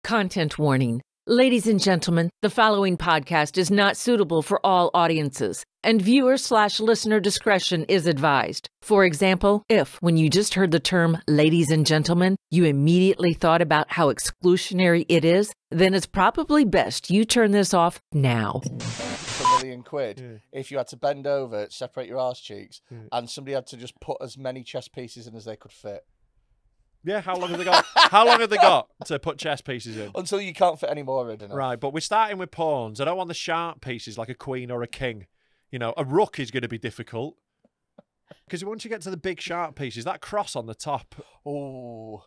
Content warning. Ladies and gentlemen, the following podcast is not suitable for all audiences, and viewer/listener discretion is advised. For example, if, when you just heard the term ladies and gentlemen, you immediately thought about how exclusionary it is, then it's probably best you turn this off now. £1,000,000 if you had to bend over, separate your arse cheeks, and somebody had to just put as many chest pieces in as they could fit. Yeah, how long have they got? How long have they got to put chess pieces in? Until you can't fit any more in. Right, but we're starting with pawns. I don't want the sharp pieces like a queen or a king. You know, a rook is going to be difficult. Because once you get to the big sharp pieces, that cross on the top,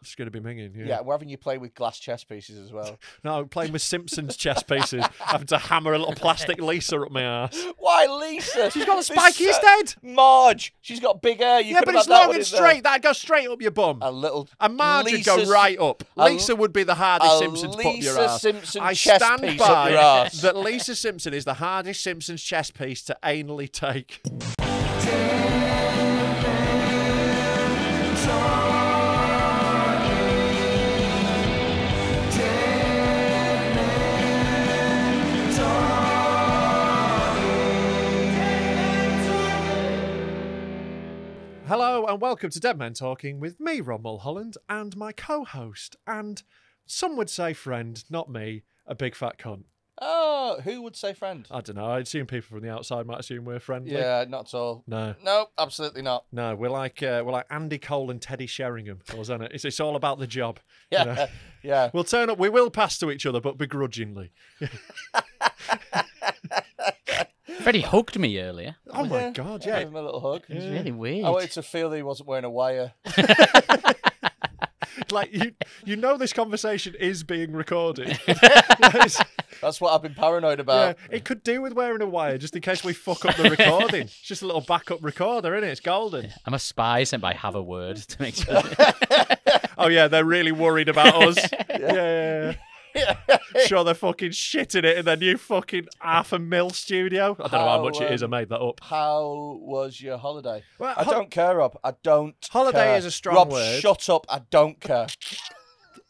it's going to be minging. Yeah, we're having you play with glass chess pieces as well. No, playing with Simpsons chess pieces, having to hammer a little plastic Lisa up my ass. Why Lisa? She's got spikiest head. Marge, she's got big hair. Yeah, but it's long and straight. That'd go straight up your bum. And Marge would go right up. Lisa would be the hardest Simpsons put up your ass. Simpson I chess stand piece by up your ass. that Lisa Simpson is the hardest Simpsons chess piece to anally take. Hello and welcome to Dead Men Talking with me, Ron Mulholland, and my co-host, and some would say friend, not me, a big fat cunt. Oh, who would say friend? I don't know. I'd assume people from the outside might assume we're friendly. Yeah, not at all. No. No, absolutely not. No, we're like Andy Cole and Teddy Sheringham, wasn't it? It's all about the job. Yeah, you know? yeah. We'll turn up. We will pass to each other, but begrudgingly. Freddie hugged me earlier. Oh my God! Yeah, Give him a little hug. It was really weird. I wanted to feel that he wasn't wearing a wire. Like you know, this conversation is being recorded. That's what I've been paranoid about. Yeah, it could do with wearing a wire just in case we fuck up the recording. It's just a little backup recorder, isn't it? It's golden. I'm a spy sent by Have a Word to make sure. Oh yeah, they're really worried about us. Yeah. Sure, they're fucking shitting it in their new fucking $500,000 studio. I don't know how much it is. I made that up. How was your holiday? Well, I don't care, Rob. I don't Holiday care. is a strong Rob, word. shut up. I don't care.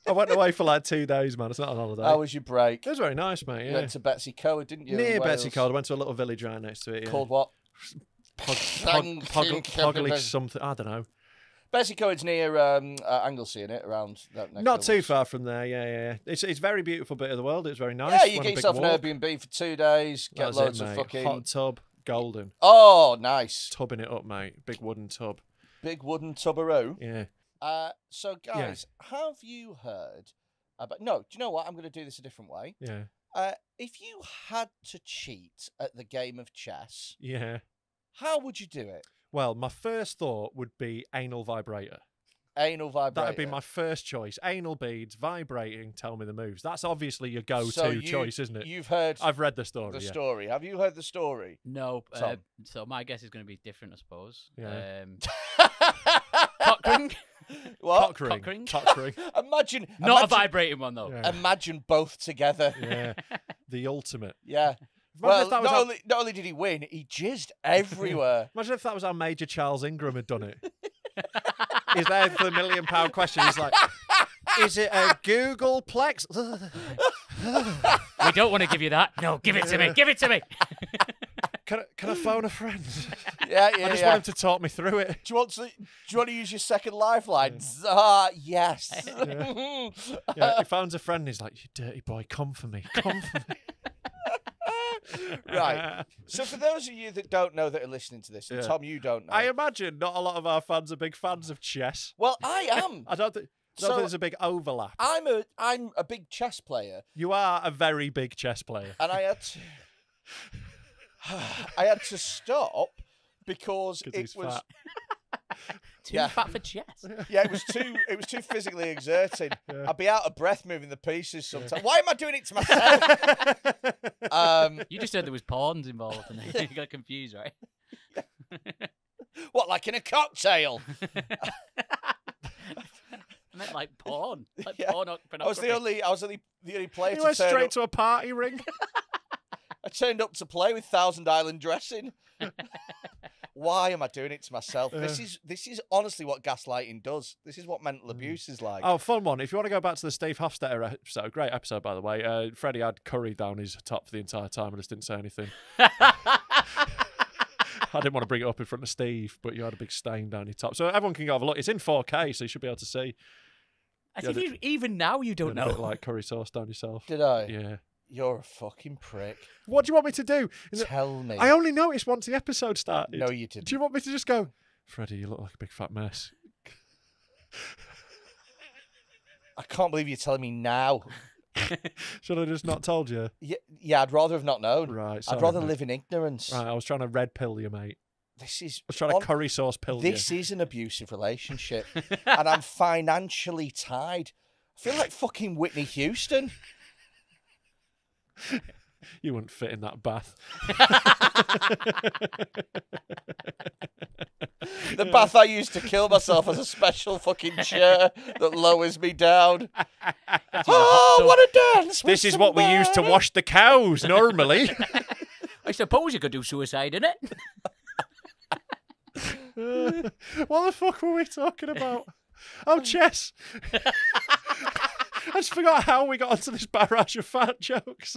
I went away for like 2 days, man. It's not on holiday. How was your break? It was very nice, mate. You Yeah. went to Betsy Coed, didn't you? Near Betsy Coed. I went to a little village right next to it. Yeah. Called what? Poggly something. I don't know. Betsy Coed's near Anglesey, isn't it? Around that next Not too village. far from there, yeah. It's a very beautiful bit of the world. It's very nice. Yeah, you Went get a big yourself an walk. Airbnb for 2 days, get That's loads it, of mate. fucking... Hot tub, golden. Oh, nice. Tubbing it up, mate. Big wooden tub. Big wooden tubberoo. Yeah. So, guys, have you heard about... No, do you know what? I'm going to do this a different way. Yeah. If you had to cheat at the game of chess, Yeah. how would you do it? Well, my first thought would be anal vibrator. Anal vibrator. That would be my first choice. Anal beads, vibrating, tell me the moves. That's obviously your go-to So choice, isn't it? You've heard I've read the story. the yeah. story. Have you heard the story? No. Tom. So my guess is going to be different, I suppose. Yeah. Cock ring? What? Cock ring. Cock ring? Cock ring. Not a vibrating one, though. Yeah. Imagine both together. Yeah. The ultimate. Yeah. Imagine if that was Not only did he win, he jizzed everywhere. Imagine if that was how Major Charles Ingram had done it. He's there for the £1 million question. He's like, is it a Googleplex? We don't want to give you that. No, give it to me. Give it to me. Can I phone a friend? Yeah, I just want him to talk me through it. Do you want to use your second lifeline? Yes. Yeah, he phones a friend and he's like, you dirty boy, come for me. Come for me. Right. So for those of you that don't know that are listening to this, and Tom, you don't know. I imagine not a lot of our fans are big fans of chess. Well, I am. I don't think there's a big overlap. I'm a big chess player. You are a very big chess player. And I had to stop because it he's was fat. Too fat for chess. Yeah, it was too physically exerting. I'd be out of breath moving the pieces sometimes. Why am I doing it to myself? You just said there was pawns involved, and you got confused, right? What, like in a cocktail? I meant like porn. Like Yeah. porn. I was the only player You to went turn straight up. to a party ring. I turned up to play with Thousand Island dressing. Why am I doing it to myself? This is honestly what gaslighting does. This is what mental abuse is like. Oh, fun one. If you want to go back to the Steve Hofstetter episode, great episode, by the way. Freddie had curry down his top for the entire time and just didn't say anything. I didn't want to bring it up in front of Steve, but you had a big stain down your top. So everyone can go have a look. It's in 4K, so you should be able to see. Even now you don't know. A bit like curry sauce down yourself. Did I? Yeah. You're a fucking prick. What do you want me to do? Tell me. I only noticed once the episode started. No, you didn't. Do you want me to just go, Freddie, you look like a big fat mess? I can't believe you're telling me now. Should I just not told you? Yeah, I'd rather have not known. Right. I'd rather live in ignorance. Right, I was trying to red pill you, mate. I was trying to curry sauce pill you. This is an abusive relationship, and I'm financially tied. I feel like fucking Whitney Houston. You wouldn't fit in that bath. The bath I used to kill myself as a special fucking chair that lowers me down. Oh, what a dance! This is what we use to wash the cows normally. I suppose you could do suicide, innit? What the fuck were we talking about? Oh, chess. I just forgot how we got onto this barrage of fat jokes.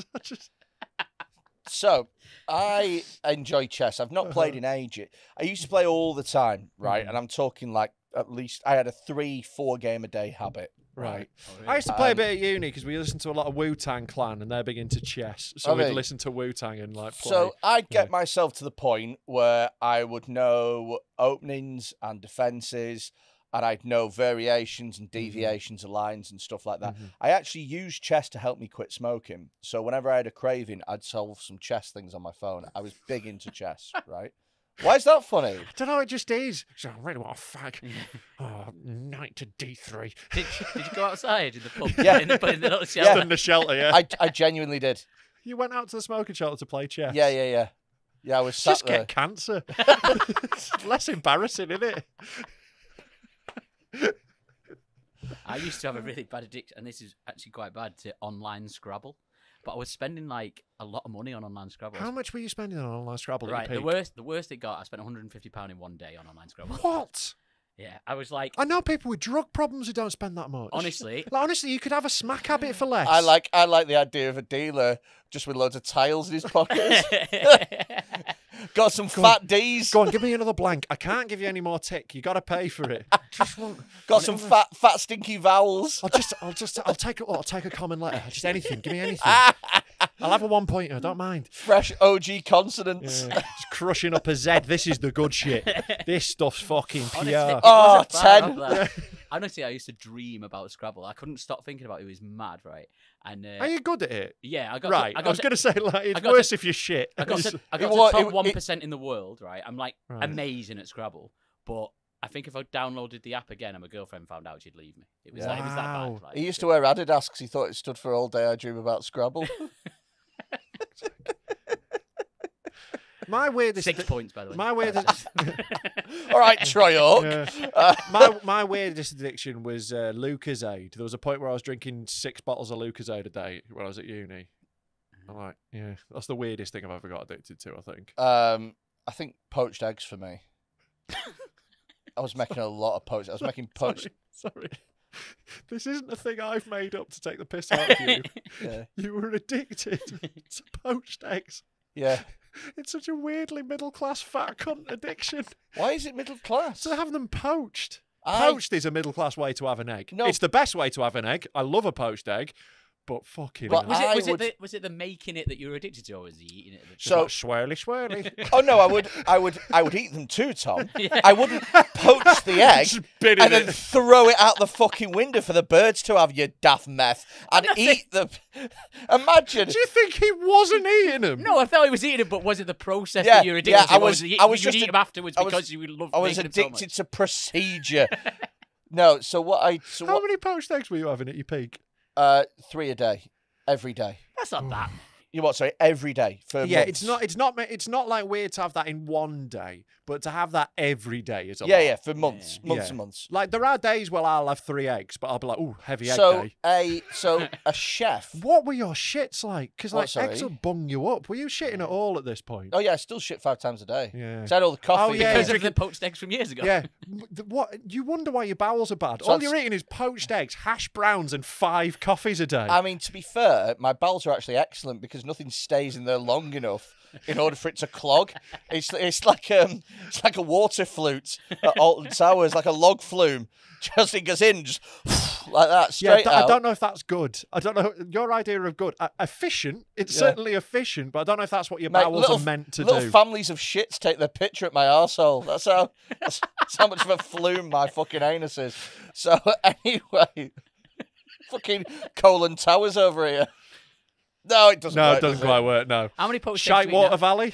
So, I enjoy chess. I've not played in ages. I used to play all the time, right? And I'm talking like at least I had a 3-4 game a day habit. Right. Oh, really? I used to play a bit at uni because we listened to a lot of Wu-Tang Clan and they're big into chess. So we'd listen to Wu-Tang and like play. So I'd get myself to the point where I would know openings and defenses and I'd know variations and deviations of lines and stuff like that. I actually used chess to help me quit smoking. So whenever I had a craving, I'd solve some chess things on my phone. I was big into chess, right? Why is that funny? I don't know, it just is. So I really want a fag. Oh, knight to D3. Did you go outside in the pub? Yeah. In the little shelter? Stood in the shelter, yeah. I genuinely did. You went out to the smoking shelter to play chess? Yeah, I was sat Just there. get cancer. It's less embarrassing, isn't it? I used to have a really bad addiction, and this is actually quite bad, to online Scrabble. But I was spending like a lot of money on online Scrabble. How much were you spending on online Scrabble? Right, the worst it got, I spent £150 in one day on online Scrabble. What? Yeah, I was like, I know people with drug problems who don't spend that much. honestly, you could have a smack habit for less. I like the idea of a dealer just with loads of tiles in his pockets. Got some fat D's. Go on, give me another blank. I can't give you any more tick. You got to pay for it. Got some fat stinky vowels. I'll take a common letter. Just anything. Give me anything. I'll have a 1-pointer. Don't mind. Fresh OG consonants. Yeah. Just crushing up a Z. This is the good shit. This stuff's fucking pure. honestly, it Oh, wasn't bad 10. of that. Honestly, I used to dream about Scrabble. I couldn't stop thinking about it. It was mad, right? And Are you good at it? yeah, I got Right. To, I was going to say, like, it's I got worse to- if you're shit. I got to the was- top it- 1% in the world, right? I'm like Right. amazing at Scrabble, but I think if I downloaded the app again and my girlfriend found out, she'd leave me. It was like it was that Wow. bad. Like, He used to wear Adidas because he thought it stood for All Day I Dream About Scrabble. My weirdest 6 points, by the way. My weirdest. All right, Troy Oak. My weirdest addiction was Lucozade. There was a point where I was drinking 6 bottles of Lucozade a day when I was at uni. I'm like, yeah, that's the weirdest thing I've ever got addicted to, I think. I think poached eggs for me. I was making a lot of poached. I was making poached. Sorry. This isn't a thing I've made up to take the piss out of you. Yeah. You were addicted to poached eggs. Yeah. It's such a weirdly middle-class fat cunt addiction. Why is it middle class? To have them poached. Poached is a middle-class way to have an egg. No. It's the best way to have an egg. I love a poached egg, but fucking But hell. Was it the making it that you were addicted to, or was he eating it? Just So- like swirly. Oh no, I would eat them too, Tom. I wouldn't poach the egg Just binning and then it. throw it out the fucking window for the birds to have, you daft meth. I'd eat them. Imagine. Do you think he wasn't eating them? No, I thought he was eating it, but was it the process Yeah, that you were addicted yeah, to? I or was you'd just eat a- them afterwards I was- because you loved I was making them so addicted much. to procedure. No, so what I so How what many poached eggs were you having at your peak? 3 a day, every day. That's not that. You what? Sorry, every day for months. It's not like weird to have that in one day, but to have that every day is a lot. Yeah, for months, months and months. Like there are days where I'll have 3 eggs, but I'll be like, "Ooh, heavy egg day." So a chef. What were your shits like? Because What, sorry? eggs will bung you up. Were you shitting at all at this point? Oh yeah, I still shit 5 times a day. Yeah. So I had all the coffee. Oh, yeah. Because of the poached eggs from years ago. Yeah. What? You wonder why your bowels are bad. So All you're eating is poached eggs, hash browns, and 5 coffees a day. I mean, to be fair, my bowels are actually excellent because nothing stays in there long enough in order for it to clog. It's like a water flute at Alton Towers, like a log flume. Just it goes in, just like that, straight out. I don't know if that's good. I don't know your idea of good. Efficient. It's certainly efficient, but I don't know if that's what your bowels are meant to do. Little families of shits take their picture at my arsehole. That's how much of a flume my fucking anus is. So anyway, fucking Colin Towers over here. No, it doesn't. No, work, it doesn't does quite work. No. How many poached eggs Shite do you eat Water now? Valley.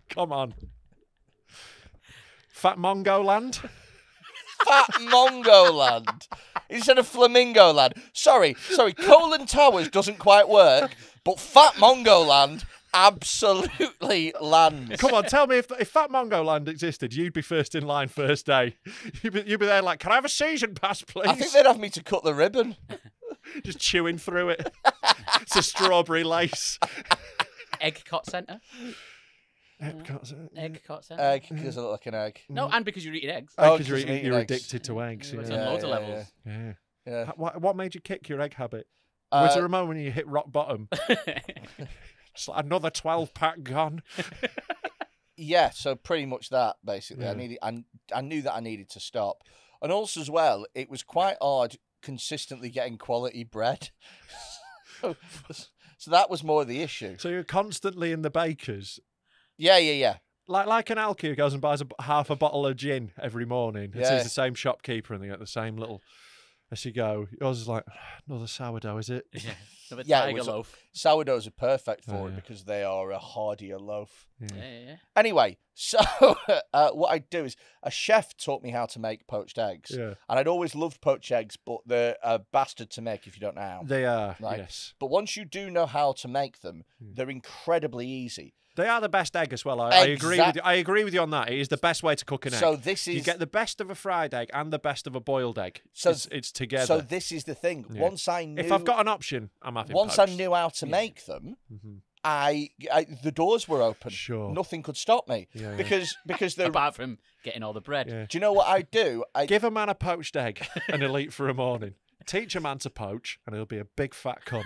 Come on. Fat Mongo Land. Fat Mongo Land instead of Flamingo Land. Sorry. Colin Towers doesn't quite work, but Fat Mongo Land absolutely lands. Come on, tell me if Fat Mongo Land existed, you'd be first in line first day. You'd be there like, can I have a season pass, please? I think they'd have me to cut the ribbon. Just chewing through it. It's a strawberry lace. Egg cot centre. Egg Egg cot centre. Egg, because I look like an egg. No, and because you're eating eggs. Oh, Because 'cause you're eggs. addicted to eggs. It's Yeah. on loads of levels. Yeah. What made you kick your egg habit? Was there a moment when you hit rock bottom? It's like another 12-pack gone. Yeah, so pretty much that, basically. Yeah. I knew that I needed to stop. And also, as well, it was quite hard consistently getting quality bread. So that was more the issue. So you're constantly in the bakers. Yeah. Like an alky who goes and buys half a bottle of gin every morning. And sees the same shopkeeper and they get the same little... As you go, yours is like, another sourdough, is it? Yeah. Another Yeah, tiger loaf. Sourdoughs are perfect for it yeah. because they are a hardier loaf. Yeah. Anyway, so what I do is a chef taught me how to make poached eggs. Yeah. And I'd always loved poached eggs, but they're a bastard to make if you don't know how. They are, Right. yes. But once you do know how to make them, they're incredibly easy. They are the best egg as well. I agree with you. I agree with you on that. It is the best way to cook an egg. So this is... You get the best of a fried egg and the best of a boiled egg. So it's together. So this is the thing. Yeah. Once I knew... If I've got an option, I'm having Once poached. I knew how to make them, the doors were open. Sure. Nothing could stop me. Yeah. Because they're... Apart from getting all the bread. Yeah. Do you know what I do? Give a man a poached egg and he'll eat for a morning. Teach a man to poach and he'll be a big fat cunt.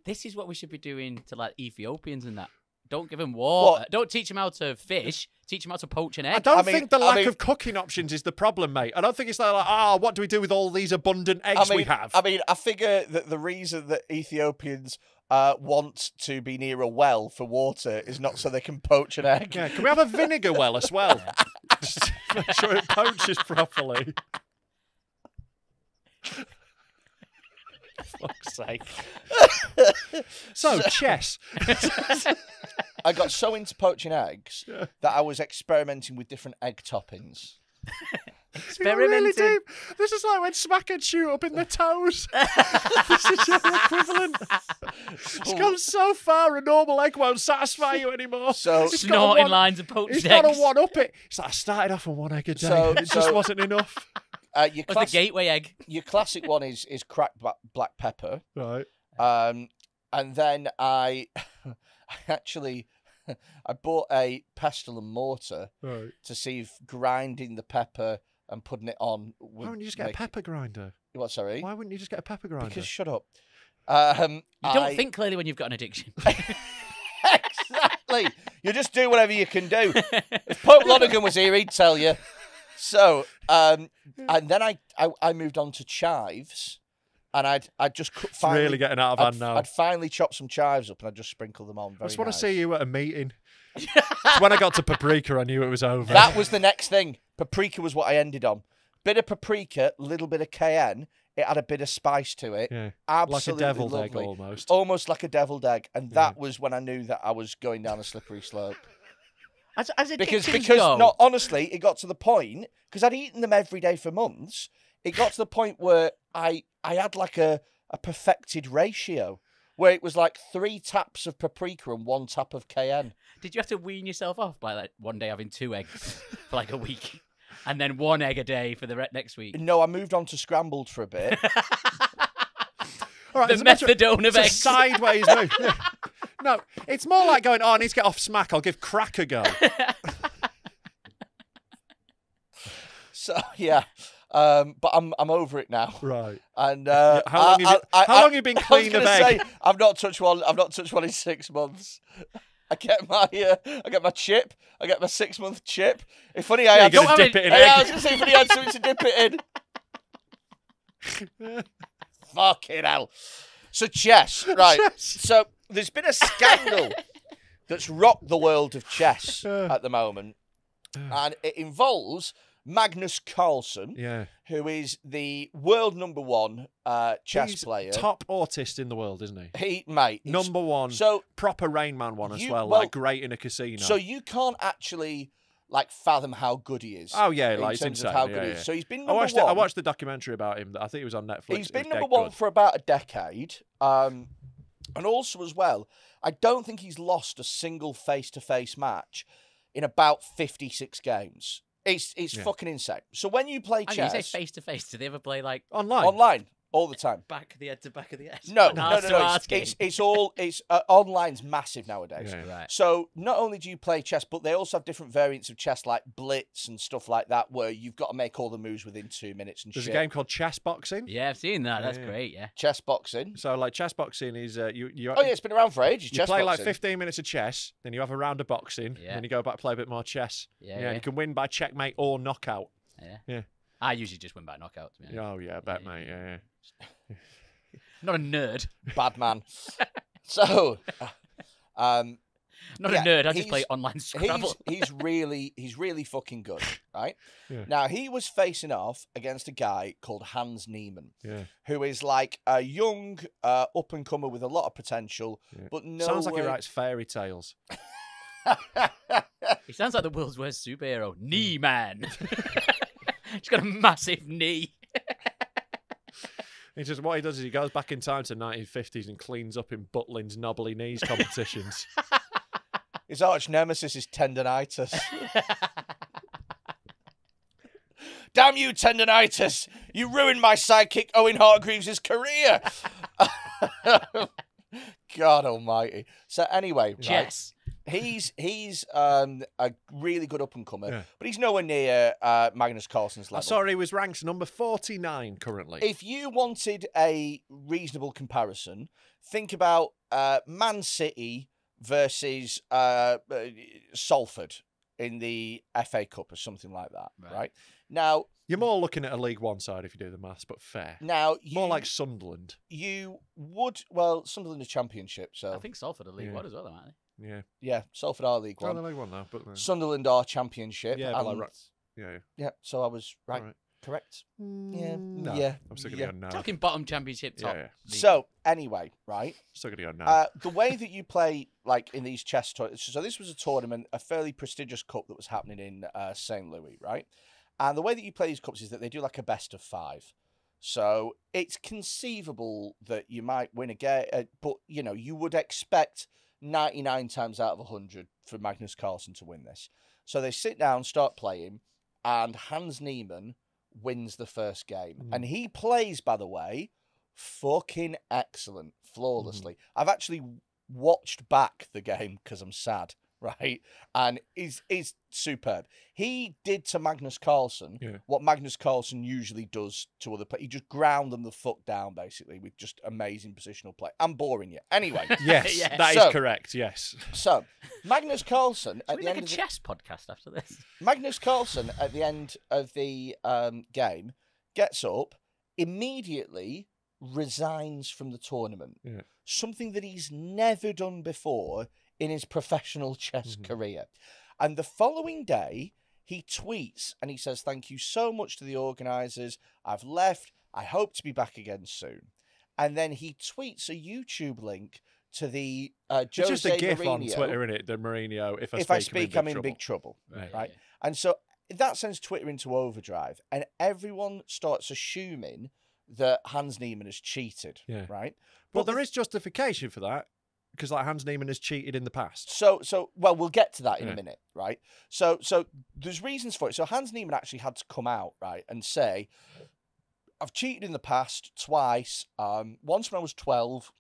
This is what we should be doing to like Ethiopians and that. Don't give them water. What? Don't teach them how to fish. Teach them how to poach an egg. I don't think the lack of cooking options is the problem, mate. I don't think it's like, what do we do with all these abundant eggs we have? I figure that the reason that Ethiopians want to be near a well for water is not so they can poach an egg. Yeah, can we have a vinegar well as well? Just make sure it poaches properly. Fuck's sake. So, chess. I got so into poaching eggs that I was experimenting with different egg toppings. Really deep. This is like when Smack and shoot up in the toes. This is your equivalent. It's gone so far a normal egg won't satisfy you anymore. So It's got Snorting one- lines of poached He's eggs. got to one up it. It's like I started off on 1 egg a day. So- it just wasn't enough. Your What's the gateway egg? Your classic one is cracked black pepper. Right. And then I actually I bought a pestle and mortar Right. to see if grinding the pepper and putting it on would Why wouldn't you just get a pepper grinder? What, sorry? Why wouldn't you just get a pepper grinder? Because shut up. You don't think clearly when you've got an addiction. Exactly. You just do whatever you can do. If Pope Lonergan was here, he'd tell you. So, and then I moved on to chives, and I'd just finally really getting out of hand now. I'd finally chopped some chives up, and I'd just sprinkle them on. I just want to see you at a meeting. When I got to paprika, I knew it was over. That was the next thing. Paprika was what I ended on. Bit of paprika, little bit of cayenne. It had a bit of spice to it. Yeah. Absolutely like a deviled egg lovely. almost. Almost like a deviled egg. And that was when I knew that I was going down a slippery slope. As because go. no, honestly, it got to the point because I'd eaten them every day for months. It got to the point where I had like a perfected ratio where it was like 3 taps of paprika and 1 tap of cayenne. Did you have to wean yourself off by like one day having 2 eggs for like a week, and then 1 egg a day for the next week? No, I moved on to scrambled for a bit. All right, The methadone of it's a eggs. sideways move. Yeah. No, it's more like going, I need to get off smack. I'll give crack a go. So yeah, but I'm over it now. Right. And How long have you been clean of egg? I've not touched one. I've not touched one in 6 months. I get my chip. I get my 6-month chip. It's funny. I You're had gonna dip it in I egg. was gonna say, funny. I had something to dip it in. Fucking hell. So chess, right? So there's been a scandal that's rocked the world of chess at the moment, and it involves Magnus Carlsen, who is the world #1 chess player. Top autist in the world, isn't he? Mate, #1. So proper Rain Man one as well, well, like great in a casino. So you can't actually like fathom how good he is. Oh yeah, in like it's terms insane. of how good he is. So he's been #1. I watched the documentary about him. I think it was on Netflix. He's been #1 for about a decade. And also as well, I don't think he's lost a single face-to-face match in about 56 games. It's fucking insane. So when you play chess, You say face to face. Do they ever play like online all the time? back of the head to back of the head? No. It's online's massive nowadays. Yeah. Right. So not only do you play chess, but they also have different variants of chess like blitz and stuff like that, where you've got to make all the moves within 2 minutes and There's shit. a game called chess boxing. Yeah, I've seen that. That's Yeah. great. Yeah. Chess boxing. So like chess boxing is Oh yeah, it's been around for ages. you Chess play boxing. like 15 minutes of chess, then you have a round of boxing, Yeah. and then you go back play a bit more chess. Yeah, And you can win by checkmate or knockout. Yeah. I usually just win by knockout. To be honest. Oh yeah, I bet, mate. Yeah. Not a nerd. Bad man. So, Not a nerd. I just he's- play online Scrabble. he's really fucking good, right? Yeah. Now he was facing off against a guy called Hans Niemann, Yeah. who is like a young up and comer with a lot of potential, Yeah. but no. Sounds like he writes fairy tales. He sounds like the world's worst superhero. Knee man. He's got a massive knee. It's just what he does is he goes back in time to 1950s and cleans up in Butlin's knobbly knees competitions. His arch nemesis is tendonitis. Damn you, tendonitis! You ruined my sidekick Owen Hargreaves' career. God Almighty. So anyway, Chess. He's a really good up and comer, but he's nowhere near Magnus Carlsen's level. I saw he was ranked number 49 currently. If you wanted a reasonable comparison, think about Man City versus Salford in the FA Cup or something like that, right? Now, you're more looking at a League One side if you do the maths, but fair. Now, more like Sunderland. You would, Sunderland is Championship, so I think Salford are League One as well, aren't they? Yeah, Salford are League One. They're League One now, but Sunderland are Championship. Yeah, but like, yeah. So I was right. Correct. Yeah. No, yeah. I'm still gonna go no. Talking bottom Championship top. Yeah. So anyway, right. Still gonna go no. The way that you play, like in these chess tournaments. So this was a tournament, a fairly prestigious cup that was happening in St. Louis, right? And the way that you play these cups is that they do like a best of 5. So it's conceivable that you might win a game, but you would expect 99 times out of 100 for Magnus Carlsen to win this. So they sit down, start playing, and Hans Niemann wins the first game. And he plays, by the way, fucking excellent, flawlessly. I've actually watched back the game because I'm sad, right? And is superb. He did to Magnus Carlsen what Magnus Carlsen usually does to other players. He just ground them the fuck down, basically, with just amazing positional play. I'm boring you. Anyway. Yes, that is correct, yes. So, Magnus Carlsen at the end of a chess podcast after this. Magnus Carlsen at the end of the game gets up, immediately resigns from the tournament. Something that he's never done before in his professional chess career. And the following day, he tweets and he says, "Thank you so much to the organisers. I've left. I hope to be back again soon." And then he tweets a YouTube link to the It's Jose just a gif Mourinho, on Twitter, isn't it? The Mourinho, if I I speak, I'm I'm in big trouble. Right. And so that sends Twitter into overdrive, and everyone starts assuming that Hans Niemann has cheated. Yeah. Right. But there is justification for that, because like Hans Niemann has cheated in the past. So well, we'll get to that in a minute, right? So there's reasons for it. So Hans Niemann actually had to come out, right, and say, I've cheated in the past twice. Once when I was 12,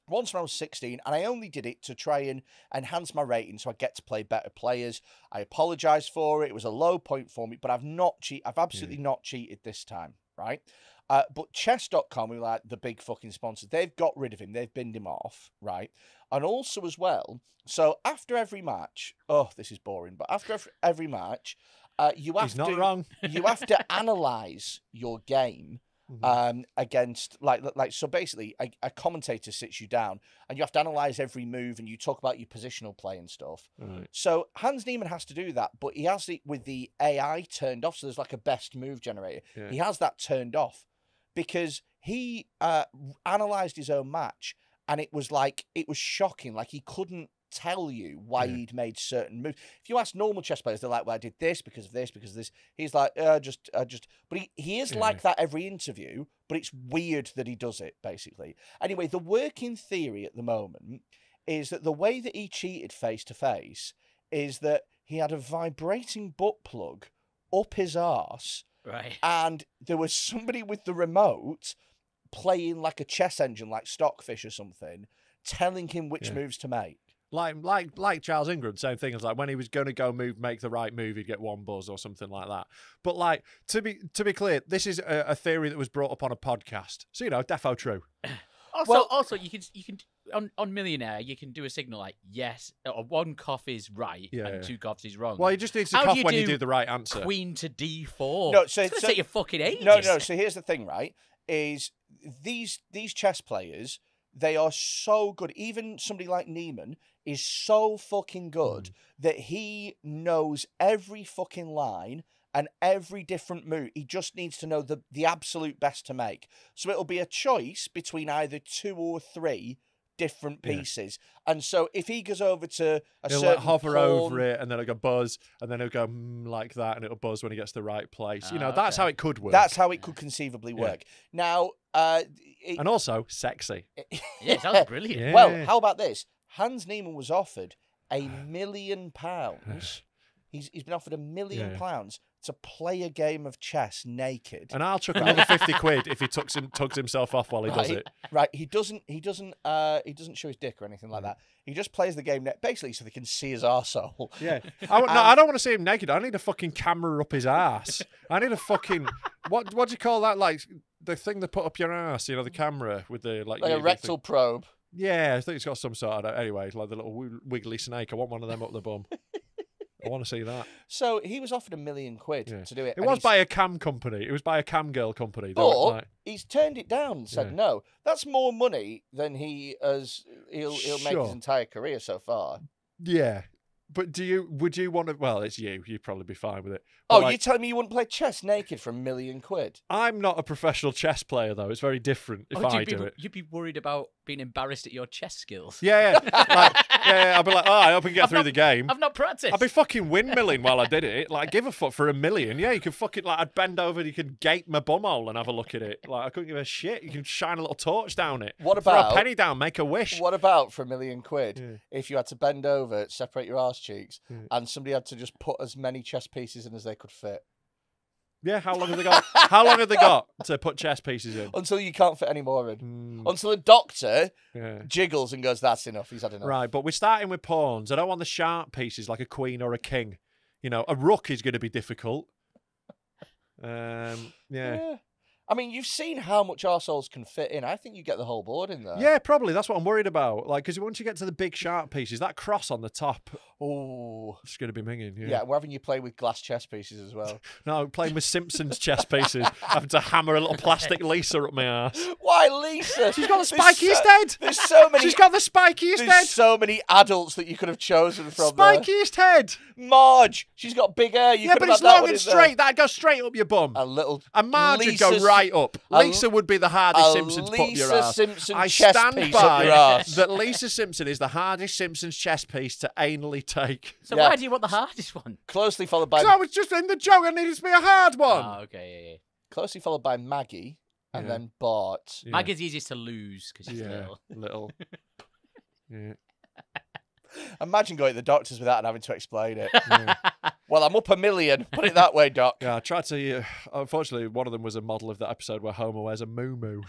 once when I was 16, and I only did it to try and enhance my rating so I get to play better players. I apologise for it. It was a low point for me, but I've not cheated. I've absolutely not cheated this time, right? But chess.com, who are like the big fucking sponsors, they've got rid of him. They've binned him off, right? And also as well, so after every match, oh, this is boring, but after every match, you have you have to analyse your game against like so basically a commentator sits you down and you have to analyse every move and you talk about your positional play and stuff. Right. So Hans Niemann has to do that, but he has it with the AI turned off. So there's like a best move generator. Yeah. He has that turned off because he analysed his own match and it was shocking. Like he couldn't tell you why he'd made certain moves. If you ask normal chess players, they're like, well, I did this because of this, because of this. He's like, just, but he is like that every interview, but it's weird that he does it, basically. Anyway, the working theory at the moment is that the way that he cheated face-to-face is that he had a vibrating butt plug up his arse, Right. and there was somebody with the remote playing like a chess engine, like Stockfish or something, telling him which moves to make. Like Charles Ingram, same thing as like when he was going to go make the right move, he'd get one buzz or something like that. But like to be clear, this is a theory that was brought up on a podcast, so defo true. Also, you can on Millionaire, you can do a signal like yes, or one cough is right and two coughs is wrong. Well, you just need to cough when you do the right answer. Queen to D4. No, so take your fucking ages. No. So here's the thing, right? Is these chess players, they are so good. Even somebody like Niemann is so fucking good that he knows every fucking line and every different move. He just needs to know the absolute best to make. So it'll be a choice between either 2 or 3 different pieces. And so if he goes over to he'll certain hover pawn, over it, and then it'll go buzz, and then he'll go like that, and it'll buzz when he gets the right place. That's how it could work. That's how it could conceivably work. Now, and also sexy. Yeah, it sounds brilliant. Yeah. Well, how about this? Hans Niemann was offered £1 million. He's been offered £1 million to play a game of chess naked. And I'll chuck another 50 quid if he tugs himself off while he does it. Right. He doesn't show his dick or anything like that. He just plays the game basically so they can see his arsehole. Yeah. I don't want to see him naked. I need a fucking camera up his ass. I need a fucking what do you call that? Like the thing they put up your ass, the camera with the like a rectal probe. Yeah, I think it's got some sort of anyway, like the little wiggly snake. I want one of them up the bum. I want to see that. So he was offered £1 million to do it. It was by a cam company. It was by a cam girl company. But he's turned it down and said no. That's more money than he'll make his entire career so far. Yeah. But would you want to? Well, it's you. You'd probably be fine with it. But you're telling me you wouldn't play chess naked for £1 million? I'm not a professional chess player, though. It's very different if I do it. You'd be worried about being embarrassed at your chess skills. Yeah. I'd be like, I hope I can get through the game. I've not practiced. I'd be fucking windmilling while I did it. Like, give a fuck for $1 million. Yeah, you can fucking, I'd bend over and you can gape my bumhole and have a look at it. Like, I couldn't give a shit. You can shine a little torch down it. What about... Throw a penny down, make a wish. What about for £1 million if you had to bend over, separate your arse cheeks, and somebody had to just put as many chess pieces in as they could fit? Yeah, how long have they got? How long have they got to put chess pieces in? Until you can't fit any more in. Until a doctor jiggles and goes, that's enough, he's had enough. Right, but we're starting with pawns. I don't want the sharp pieces like a queen or a king. A rook is going to be difficult. Yeah. I mean, you've seen how much arseholes can fit in. I think you get the whole board in there. Yeah, probably. That's what I'm worried about. Like, because once you get to the big sharp pieces, that cross on the top Oh, It's going to be minging. yeah. We're having you play with glass chess pieces as well. No, playing with Simpsons chess pieces, having to hammer a little plastic Lisa up my ass. Why, Lisa? She's got the spikiest head. There's so many. She's got the spikiest head. There's so many adults that you could have chosen from. Spikiest head. Marge, she's got big hair. You could but have it's had that long one and in there. straight. That'd go straight up your bum. A little. And Marge would go Lisa's- right up. Lisa would be the hardest Simpsons put up your ass. Simpson I chess stand piece by up your ass. that Lisa Simpson is the hardest Simpsons chess piece to anally take. So Yeah. why do you want the hardest one? Closely followed by Because I was just in the joke, it needed to be a hard one. Oh, okay, Maggie, and Yeah. then Bart. Yeah. Maggie's easiest to lose because she's Yeah, little. Yeah. Imagine going to the doctors with that and having to explain it. Yeah. Well, I'm up $1 million. Put it that way, Doc. Yeah, I tried to. Unfortunately, one of them was a model of that episode where Homer wears a moo-moo.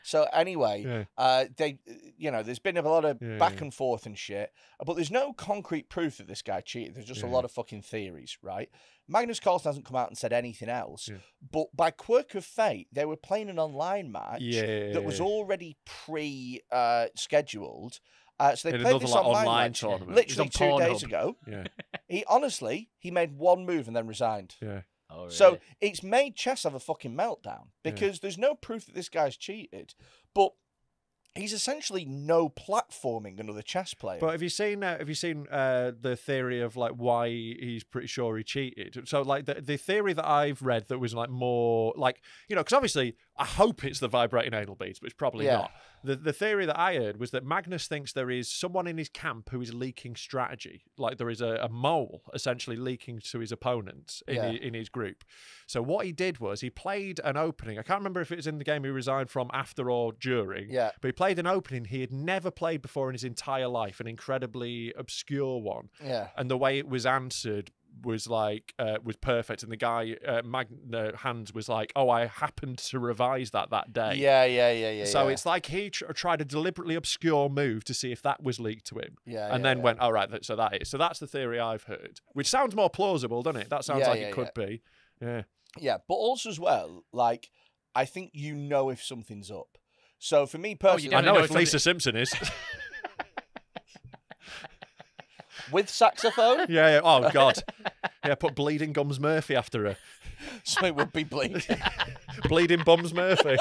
So anyway, there's been a lot of Yeah, back yeah. and forth and shit, but there's no concrete proof that this guy cheated. There's just a Yeah. lot of fucking theories, right? Magnus Carlsen hasn't come out and said anything else, Yeah. but by quirk of fate, they were playing an online match Yeah. that was already scheduled. So they In played another, this like, online online match tournament. literally It's on 2 days Pornhub. ago. Yeah, He made one move and then resigned. yeah. Oh, really? So it's made chess have a fucking meltdown because there's no proof that this guy's cheated, but he's essentially no platforming another chess player. But have you seen the theory of like why he's pretty sure he cheated? So like the theory that I've read that was like more like, because obviously I hope it's the vibrating anal beads, but it's probably not. The theory that I heard was that Magnus thinks there is someone in his camp who is leaking strategy. Like there is a mole essentially leaking to his opponents in his group. So what he did was he played an opening. I can't remember if it was in the game he resigned from after or during. Yeah. But he played an opening he had never played before in his entire life, an incredibly obscure one. Yeah. And the way it was answered was like was perfect, and the guy Hans was like, "Oh, I happened to revise that day." Yeah. So it's like he tried a deliberately obscure move to see if that was leaked to him, and then went, "All right, so that is." So that's the theory I've heard, which sounds more plausible, doesn't it? That sounds like it could be. Yeah. Yeah, but also as well, like I think if something's up. So for me you personally, I don't know know if if Lisa Simpson is. with saxophone, Yeah. Oh God. Yeah. Put Bleeding Gums Murphy after her. so it would be bleeding. Bleeding Bums Murphy.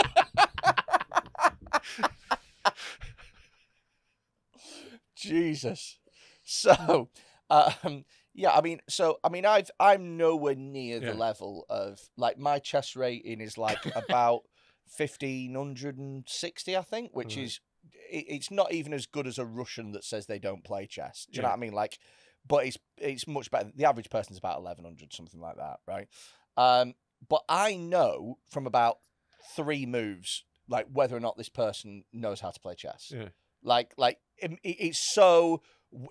Jesus. So, I'm nowhere near the level of like my chess rating is like about 1,560, I think, which is it's not even as good as a Russian that says they don't play chess. Do you know what I mean? Like, but it's much better. The average person's about 1,100, something like that, right? But I know from about 3 moves, like whether or not this person knows how to play chess. Yeah. Like it's so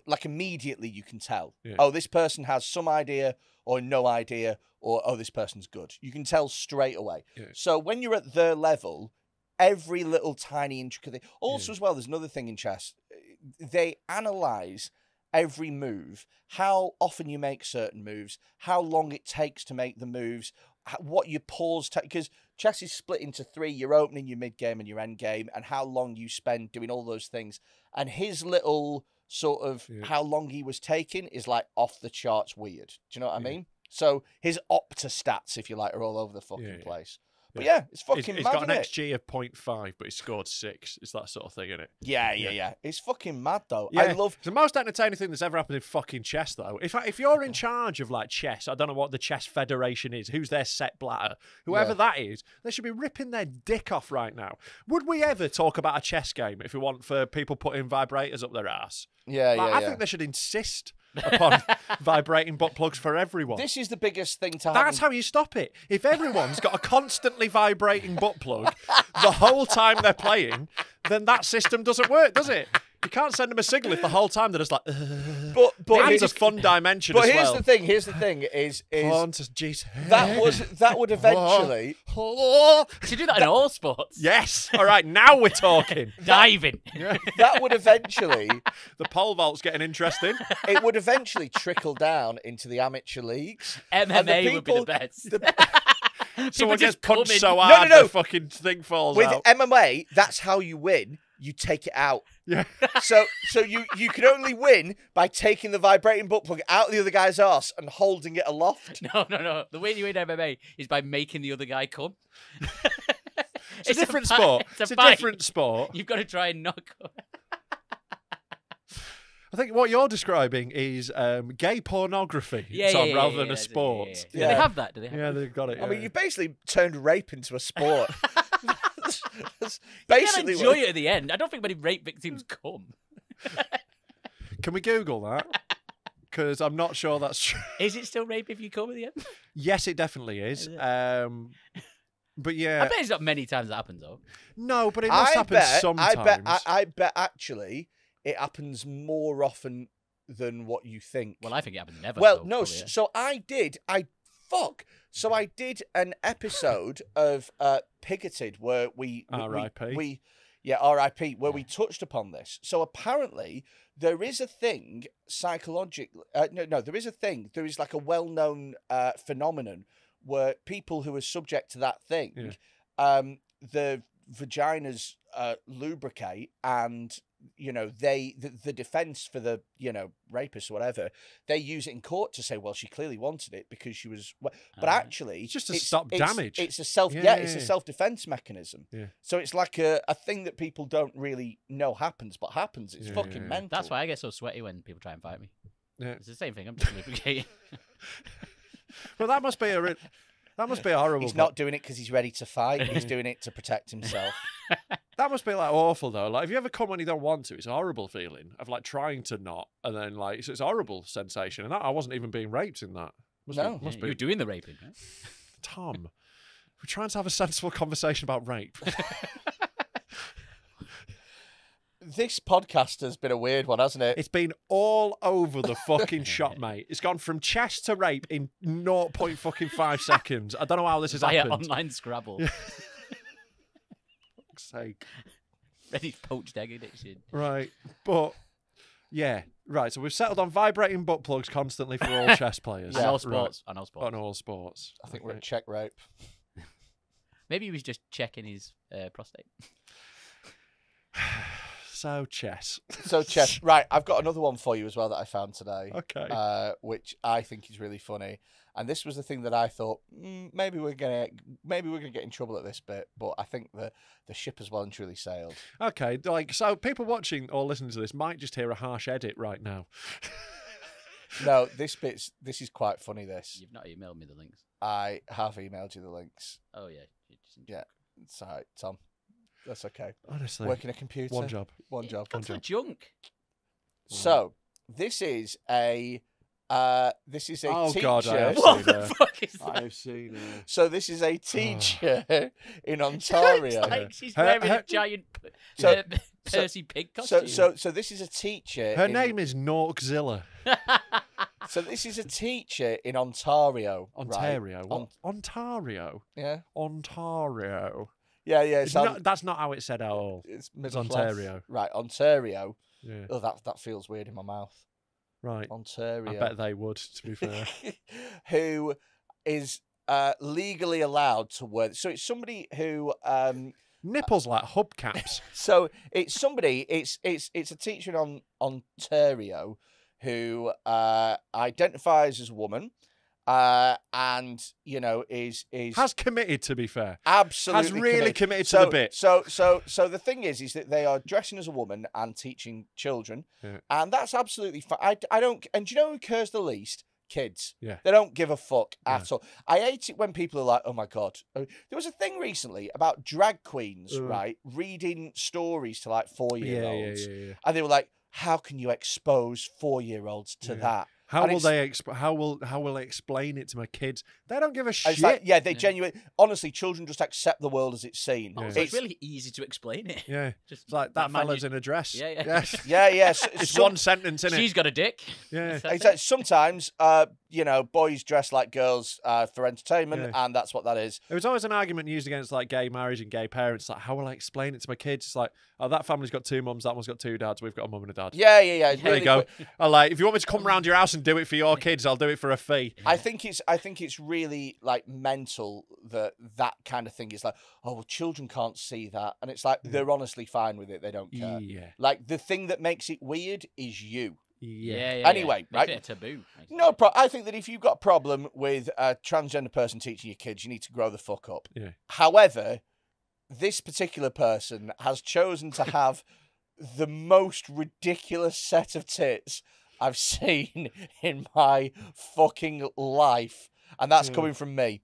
like immediately you can tell. Yeah. Oh, this person has some idea or no idea, or oh, this person's good. You can tell straight away. Yeah. So when you're at their level, every little tiny intricate thing. Also, as well, there's another thing in chess. They analyze every move, how often you make certain moves, how long it takes to make the moves, what your pause take, because chess is split into 3, your opening, your mid game, and your end game, and how long you spend doing all those things. And his little sort of how long he was taking is like off the charts weird. Do you know what I mean? So his opta stats, if you like, are all over the fucking place. But yeah, it's fucking He's mad, got an innit? XG of 0.5, but he scored 6. It's that sort of thing, isn't it? Yeah. It's fucking mad, though. Yeah. I love... It's the most entertaining thing that's ever happened in fucking chess, though. If you're in charge of, like, chess, I don't know what the chess federation is, who's their set blatter, whoever that is, they should be ripping their dick off right now. Would we ever talk about a chess game if we want for people putting vibrators up their ass? I think they should insist upon vibrating butt plugs for everyone. This is the biggest thing to happen. That's how you stop it. If everyone's got a constantly vibrating butt plug the whole time they're playing, then that system doesn't work, does it? You can't send them a signal if the whole time they're just like. But adds a fun dimension as well. Here's the thing is jeez. that would eventually. You should do that in all sports. Yes. All right. Now we're talking. Diving. That would eventually. The pole vault's getting interesting. It would eventually trickle down into the amateur leagues. MMA would be the best. Someone just gets punched come in. so hard No. the fucking thing falls With out. MMA, that's how you win. you take it out. Yeah. So you can only win by taking the vibrating butt plug out of the other guy's arse and holding it aloft. No. The way you win MMA is by making the other guy come. It's a different sport. It's a different sport. You've got to try and knock up. I think what you're describing is gay pornography, Tom, rather than a sport. Do they have that? Do they have Yeah, they've got it. I mean, you basically turned rape into a sport. That's basically you enjoy it at the end. I don't think many rape victims come. Can we Google that? Because I'm not sure that's true. Is it still rape if you come at the end? Yes, it definitely is. But yeah, I bet it's not many times that happens though. No, but it must happen sometimes. I bet actually it happens more often than what you think. Well, I think it happens never. Well, so no. probably, yeah. So I did an episode of Pigoted where we R.I.P. R.I.P. where we touched upon this. So apparently there is a thing psychologically. There is a thing. There is like a well-known phenomenon where people who are subject to that thing, the vaginas lubricate, and the defense for the rapist or whatever, they use it in court to say, well, she clearly wanted it because she was. But actually, it's just to stop damage. It's a it's a self-defense mechanism. Yeah. So it's like a thing that people don't really know happens, but happens. It's fucking mental. That's why I get so sweaty when people try and fight me. Yeah. It's the same thing. I'm just lubricating. Well, that must be horrible. He's not doing it because he's ready to fight. He's doing it to protect himself. That must be like awful though. Like, if you ever come when you don't want to, it's a horrible feeling of like trying to not, and then like it's a horrible sensation. And I wasn't even being raped in that. Must be. You're doing the raping, right? Tom, we're trying to have a sensible conversation about rape. This podcast has been a weird one, hasn't it? It's been all over the fucking shop, mate. It's gone from chest to rape in 0.5 seconds. I don't know how this has happened. Online Scrabble. Yeah. Fuck's sake. Freddy's poached egg addiction. Right, but yeah, right. So we've settled on vibrating butt plugs constantly for all chess players. And all sports. Right. And all sports. On all sports. I think we're at check rape. Maybe he was just checking his prostate. So chess. Right, I've got another one for you as well that I found today. Okay. Which I think is really funny. And this was the thing that I thought maybe we're gonna get in trouble at this bit, but I think the ship has well and truly sailed. Okay, so people watching or listening to this might just hear a harsh edit right now. No, this is quite funny. This. You've not emailed me the links. I have emailed you the links. Oh yeah. Yeah, it's all right, Tom. That's okay. Honestly, working a computer. One job. Junk. So this is a teacher. God, I have what seen the her. fuck is that? I've seen her. So this is a teacher in Ontario. Looks like she's wearing a giant Percy Pig costume. So this is a teacher. Her name is Norkzilla. So this is a teacher in Ontario. Ontario. Right? What? Ontario. Yeah. Ontario. Yeah. That's not how it's said at all. It's Ontario. Right, Ontario. Yeah. Oh, that feels weird in my mouth. Right. Ontario. I bet they would, to be fair. Who is legally allowed to wear? So it's somebody who nipples like hubcaps. So it's somebody. It's a teacher in Ontario who identifies as a woman. And is has committed, to be fair. Absolutely has really committed to the bit. So the thing is that they are dressing as a woman and teaching children, and that's absolutely fine. I don't. And do you know who cares the least? Kids. Yeah. They don't give a fuck at all. I hate it when people are like, "Oh my god." There was a thing recently about drag queens, right, reading stories to like 4-year-olds, and they were like, "How can you expose 4-year-olds to that?" How will they explain it to my kids? They don't give a shit. Like, they genuinely, honestly, children just accept the world as it's seen. Oh, so it's really easy to explain it. Yeah, just it's like that fella's in a dress. Yeah. It's one sentence in it. She's got a dick. Yeah, exactly. Sometimes you know, boys dress like girls for entertainment, and that's what that is. There was always an argument used against like gay marriage and gay parents. Like, how will I explain it to my kids? It's like, oh, that family's got 2 mums, that one's got 2 dads. We've got a mum and a dad. Yeah. There you go. I like, if you want me to come round your house and do it for your kids, I'll do it for a fee. I think it's really like mental that kind of thing is like, oh well, children can't see that, and it's like they're honestly fine with it. They don't care. Yeah. Like the thing that makes it weird is you. Yeah. Anyway, Makes it a taboo. No, I think that if you've got a problem with a transgender person teaching your kids, you need to grow the fuck up. Yeah. However, this particular person has chosen to have the most ridiculous set of tits I've seen in my fucking life, and that's coming from me.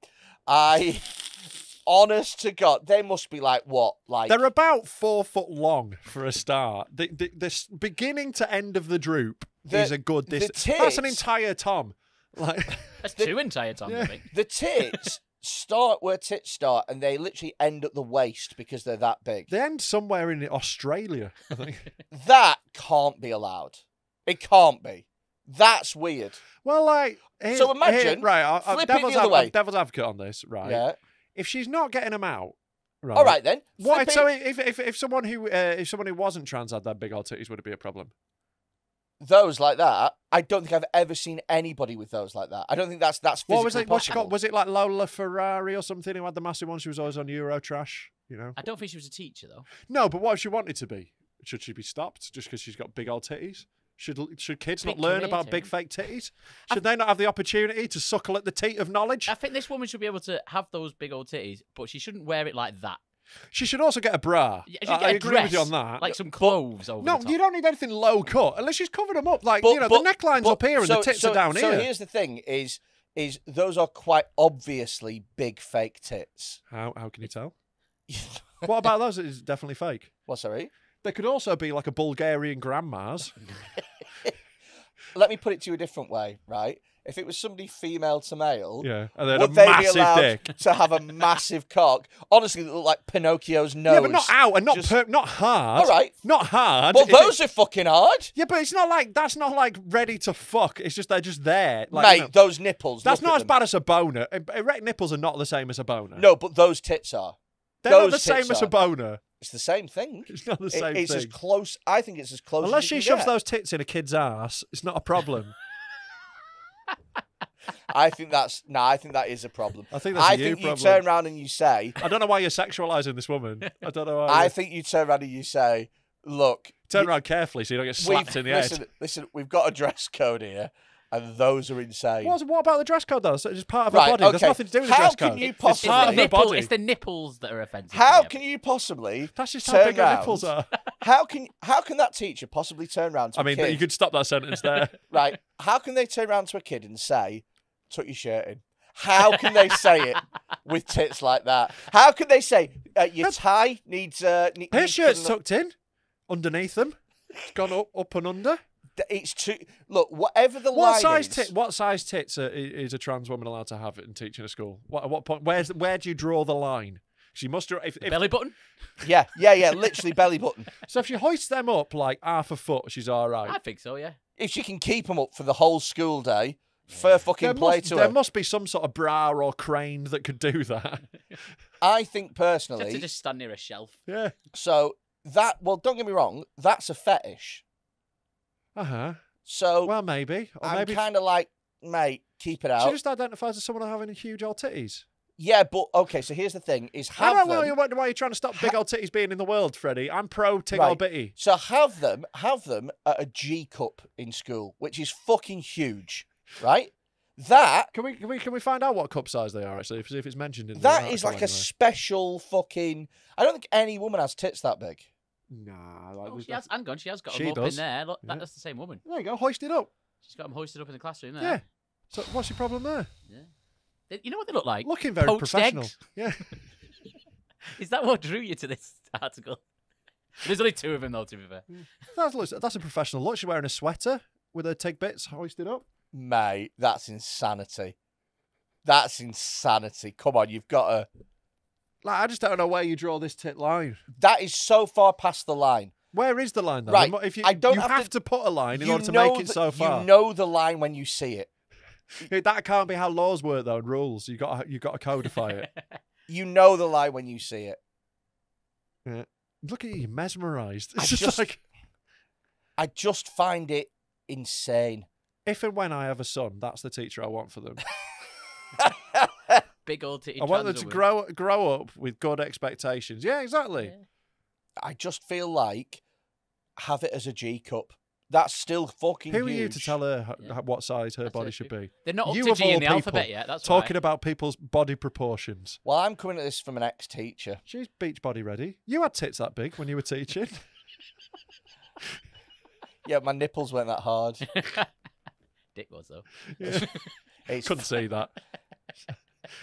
Honest to God, they must be like what? Like they're about 4 foot long for a start. The beginning to end of the droop is a good distance. That's an entire tom. Like that's 2 entire toms, I think. The tits start where tits start, and they literally end at the waist because they're that big. They end somewhere in Australia, I think. That can't be allowed. It can't be. That's weird. Well, like so imagine right. Devil's advocate on this, right? Yeah. If she's not getting them out, right? All right then. What? So if someone who wasn't trans had that big old titties, would it be a problem? Those like that, I don't think I've ever seen anybody with those like that. I don't think that's physically What was it? What's she possible. called? Was it like Lola Ferrari or something who had the massive one? She was always on Eurotrash, you know. I don't think she was a teacher though. No, but what if she wanted to be? Should she be stopped just because she's got big old titties? Should kids not learn about big fake titties? Should they not have the opportunity to suckle at the teat of knowledge? I think this woman should be able to have those big old titties, but she shouldn't wear it like that. She should also get a bra. Yeah, she should get I a agree dress, with you on that. like some clothes over No, the top. you don't need anything low cut unless she's covered them up. Like, the neckline's up here and the tits are down here. So here's the thing: is those are quite obviously big fake tits. How can you tell? What about those? It's definitely fake. What, sorry? They could also be like a Bulgarian grandma's. Let me put it to you a different way, right? If it was somebody female to male, yeah, and then would a they be massive allowed dick to have a massive cock? Honestly, that look like Pinocchio's nose. Yeah, but not out and not hard. All right, not hard. Well, those are fucking hard. Yeah, but it's not like that's not like ready to fuck. It's just they're just there. Like, Mate, you know, those nipples. That's look not at as them. bad as a boner. Erect nipples are not the same as a boner. No, but those tits are. They're those not the same tits as a are. boner. It's the same thing. It's not the same thing. It's as close. I think it's as close. Unless as she you shoves get. those tits in a kid's ass, it's not a problem. I think that is a problem. I think that's you problem. turn around and you say, I don't know why you're sexualising this woman. I don't know why. I think you turn around and you say, look. Turn around carefully so you don't get slapped in the head. Listen, we've got a dress code here, and those are insane. What about the dress code, though? So it's just part of her Right, body. okay. There's nothing to do with the How dress can code. you possibly- It's part of her body. It's the nipples that are offensive. How can you possibly That's just how turn big her round? nipples are. How can that teacher possibly turn around to a kid? You could stop that sentence there. Right. How can they turn around to a kid and say, tuck your shirt in? How can they say it with tits like that? How can they say, your tie needs... Her shirt's tucked in underneath them. It's gone up and under. It's too... Look, whatever the line is... What size tits is a trans woman allowed to have in teaching a school? At what point? Where do you draw the line? She must... If belly button? Yeah, literally belly button. So if she hoists them up like half a foot, she's all right. I think so, yeah. If she can keep them up for the whole school day, fair fucking play to her. There must be some sort of bra or crane that could do that. I think personally... To just stand near a shelf. Yeah. So that... Well, don't get me wrong. That's a fetish. Uh-huh. So... Well, maybe. Or I'm maybe kind of like, mate, keep it out. She just identifies as someone having huge old titties. Yeah, but okay. So here's the thing: is I don't know why you're trying to stop big old titties being in the world, Freddie. I'm pro tig old bitty. So have them at a G cup in school, which is fucking huge, right? That can we find out what cup size they are actually? If it's mentioned in that is like a special fucking. I don't think any woman has tits that big. Nah, she has. Hang on, she has got She them up does. in there. Look, that's the same woman. There you go, hoist it up. She's got them hoisted up in the classroom there. Yeah. So what's your problem there? Yeah. You know what they look like? Looking very Poached professional. eggs? Yeah. Is that what drew you to this article? There's only 2 of them, though, to be fair. That's a professional look. She's wearing a sweater with her tig bits hoisted up. Mate, that's insanity. That's insanity. Come on, you've got to... Like, I just don't know where you draw this tit line. That is so far past the line. Where is the line, though? Right. If you I don't you have have to put a line in you order to know make it so far. You know the line when you see it. That can't be how laws work, though, and rules. You got to codify it. You know the lie when you see it. Yeah. Look at you, mesmerised. It's I just like... I just find it insane. If and when I have a son, that's the teacher I want for them. Big old titty. I want them to grow up with good expectations. Yeah, exactly. Yeah. I just feel like have it as a G cup. That's still fucking Who are huge. you to tell her what size her body it. should be? They're not up You to of G all in the people alphabet yet. That's talking why. about people's body proportions. Well, I'm coming at this from an ex-teacher. She's beach body ready. You had tits that big when you were teaching. Yeah, my nipples weren't that hard. Dick was though. Yeah. It's Couldn't see that.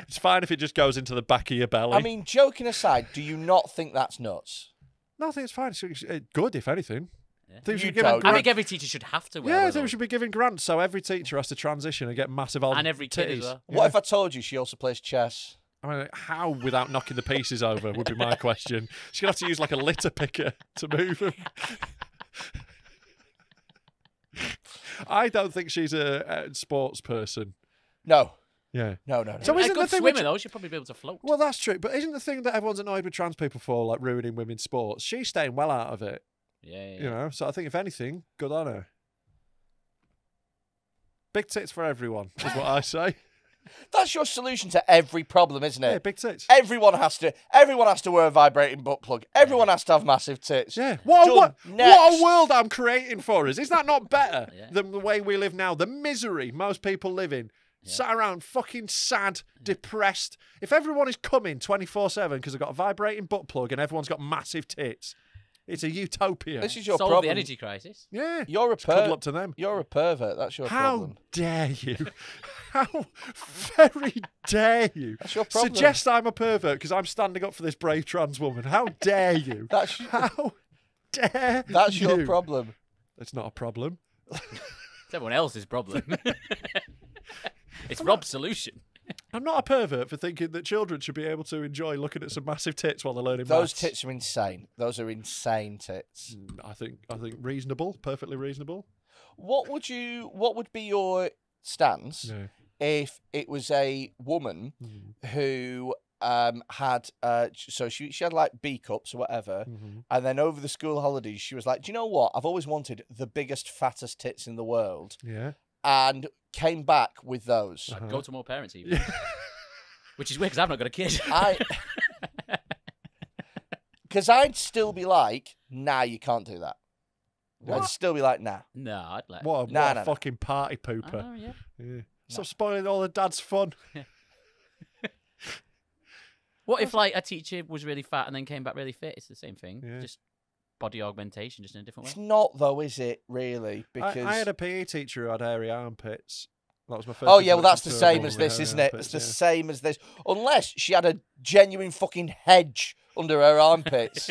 It's fine if it just goes into the back of your belly. I mean, joking aside, do you not think that's nuts? No, I think it's fine. It's good, if anything. Yeah. I think we You should give don't. I think every teacher should have to wear I one of think we those. should be giving grants so every teacher has to transition and get massive old And every kid as titties. well. What if I told you she also plays chess? I mean, how without knocking the pieces over would be my question. She's going to have to use like a litter picker to move them. I don't think she's a sports person. No. Yeah. No. So A isn't the good thing swimmer though, she'd probably be able to float. Well, that's true. But isn't the thing that everyone's annoyed with trans people for, like ruining women's sports? She's staying well out of it. Yeah. You know. So I think if anything, good on her. Big tits for everyone is what I say. That's your solution to every problem, isn't it? Yeah, big tits. Everyone has to wear a vibrating butt plug. Everyone has to have massive tits. Yeah. Done. What Next. a world I'm creating for us. Is that not better Yeah. than the way we live now? The misery most people live in. Yeah. Sat around fucking sad, depressed. If everyone is coming 24/7 because they've got a vibrating butt plug and everyone's got massive tits, it's a utopia. This is your Solve problem. the energy crisis. Yeah. You're a Cuddle up to them. You're a pervert. That's your How problem. dare you? How very dare you? That's your problem. Suggest I'm a pervert because I'm standing up for this brave trans woman. How dare you? How dare That's you? your problem. It's not a problem. It's everyone else's problem. It's Rob's solution. I'm not a pervert for thinking that children should be able to enjoy looking at some massive tits while they're learning Those maths. tits are insane. Those are insane tits. I think reasonable, perfectly reasonable. What would be your stance Yeah. if it was a woman who had so she had like B cups or whatever, and then over the school holidays she was like, do you know what? I've always wanted the biggest, fattest tits in the world, Yeah. and came back with those. I'd go to more parents even. Which is weird because I've not got a kid. Because I'd still be like, nah, you can't do that. I'd still be like, nah. No, I'd let. What a, No, what a no, no. fucking party pooper. Oh, yeah. Yeah. Stop spoiling all the dad's fun. What if like a teacher was really fat and then came back really fit? It's the same thing. Yeah. Just body augmentation, just in a different It's way. not though, is it? Really? Because I had a PE teacher who had hairy armpits. That was my first. oh yeah, well that's the introduction to a same woman as with this, hairy isn't it? armpits, It's the yeah. same as this. Unless she had a genuine fucking hedge under her armpits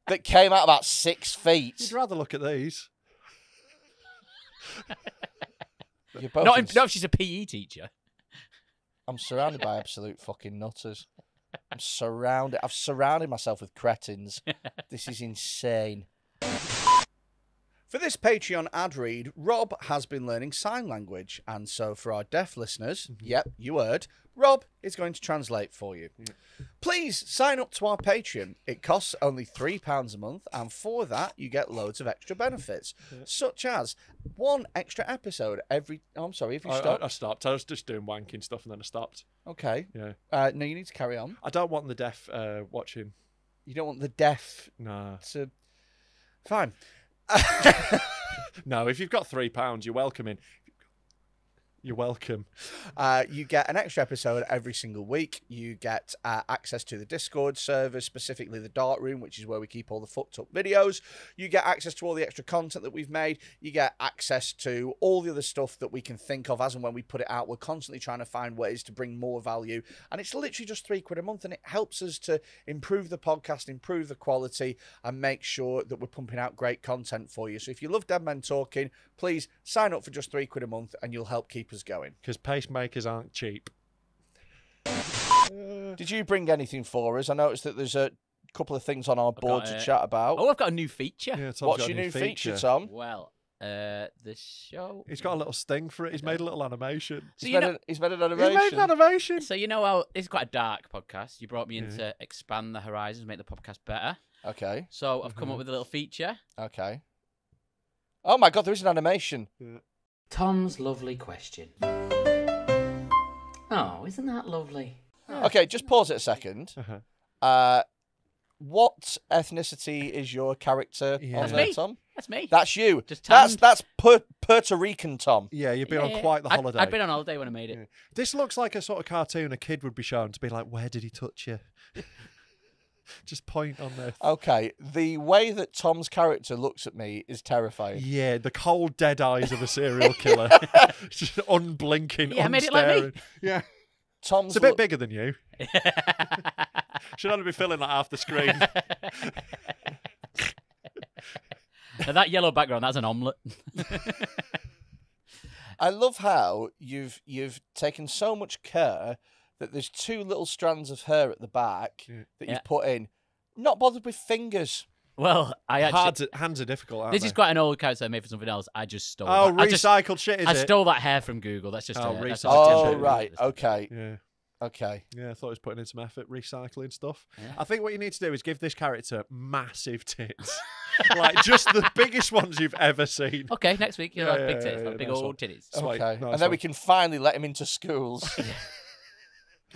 that came out about 6 feet. You'd rather look at these. You're both Not ins- if she's a PE teacher. I'm surrounded by absolute fucking nutters. I've surrounded myself with cretins. This is insane. For this Patreon ad read, Rob has been learning sign language. And so for our deaf listeners, yep, you heard, Rob is going to translate for you. Please sign up to our Patreon. It costs only £3 a month. And for that, you get loads of extra benefits, such as one extra episode every... Oh, I'm sorry, if you stop. I stopped. I was just doing wanking stuff and then I stopped. Okay. Yeah. No, you need to carry on. I don't want the deaf watching. You don't want the deaf Nah. to... Fine. No, if you've got £3, you're welcome in. You're welcome. You get an extra episode every single week. You get access to the Discord server, specifically the Dark Room, which is where we keep all the fucked up videos. You get access to all the extra content that we've made. You get access to all the other stuff that we can think of as and when we put it out. We're constantly trying to find ways to bring more value. And it's literally just £3 a month. And it helps us to improve the podcast, improve the quality, and make sure that we're pumping out great content for you. So if you love Dead Men Talking, please sign up for just £3 a month and you'll help keep us going. Because pacemakers aren't cheap. Did you bring anything for us? I noticed that there's a couple of things on our board to chat about. Oh, I've got a new feature. Yeah, Tom's What's got your a new feature, Tom? Well, the show. He's got a little sting for it. He's made a little animation. So He's you made know, an He's made animation. an animation. so you know how this is quite a dark podcast. You brought me in to expand the horizons, make the podcast better. Okay. So I've come up with a little feature. Okay. Oh my God, there is an animation. Tom's lovely question. Oh, isn't that lovely? Okay, just pause it a second. What ethnicity is your character on That's there, me. Tom? That's me. That's you. Just that's tanned. Puerto Rican Tom. Yeah, you've been on quite the holiday. I'd been on holiday when I made it. Yeah. This looks like a sort of cartoon a kid would be shown to be like, where did he touch you? Just point on there. Okay, the way that Tom's character looks at me is terrifying. Yeah, the cold, dead eyes of a serial killer. Just unblinking, Yeah, I made it like me. unstaring. Yeah. Tom's It's a bit bigger than you. Should only be filling like half the screen. Now that yellow background, that's an omelette. I love how you've taken so much care that there's two little strands of hair at the back that you've put in. Not bothered with fingers. Well, I actually... Hands are difficult, aren't This they? is quite an old character I made for something else. I just stole Oh, that. recycled shit, is I it? stole that hair from Google. That's just Oh, that's just recycled a Oh, shit. right. Okay. Yeah. Okay. Yeah, I thought he was putting in some effort recycling stuff. Yeah. I think what you need to do is give this character massive tits. Like, just the biggest ones you've ever seen. Okay, next week you'll have big tits, yeah, big nice old one. titties. Sweet. Okay. Nice And then we one. can finally let him into schools.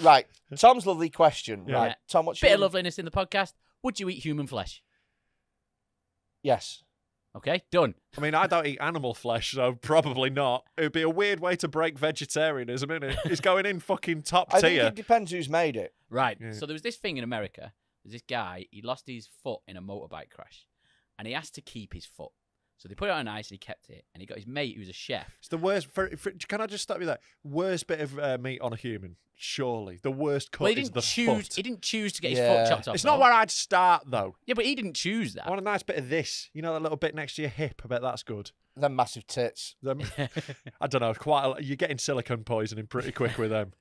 Right. Tom's lovely question. Yeah. Right. Yeah. Tom, what's Bit your... of loveliness in the podcast. Would you eat human flesh? Yes. Okay, done. I mean, I don't eat animal flesh, so probably not. It would be a weird way to break vegetarianism, isn't it? He's going in fucking top I think tier. it depends who's made it. Right. Yeah. So there was this thing in America. There's this guy. He lost his foot in a motorbike crash, and he asked to keep his foot. So they put it on ice, and he kept it. And he got his mate, who was a chef. It's the worst. Can I just stop you there? Worst bit of meat on a human, surely. The worst cut Well, he is didn't the choose. foot. He didn't choose to get his Yeah. foot chopped off. It's not though. where I'd start, though. Yeah, but he didn't choose I that. want a nice bit of this. You know, that little bit next to your hip. I bet that's good. Them massive tits. Them, I don't know. You're getting silicone poisoning pretty quick with them.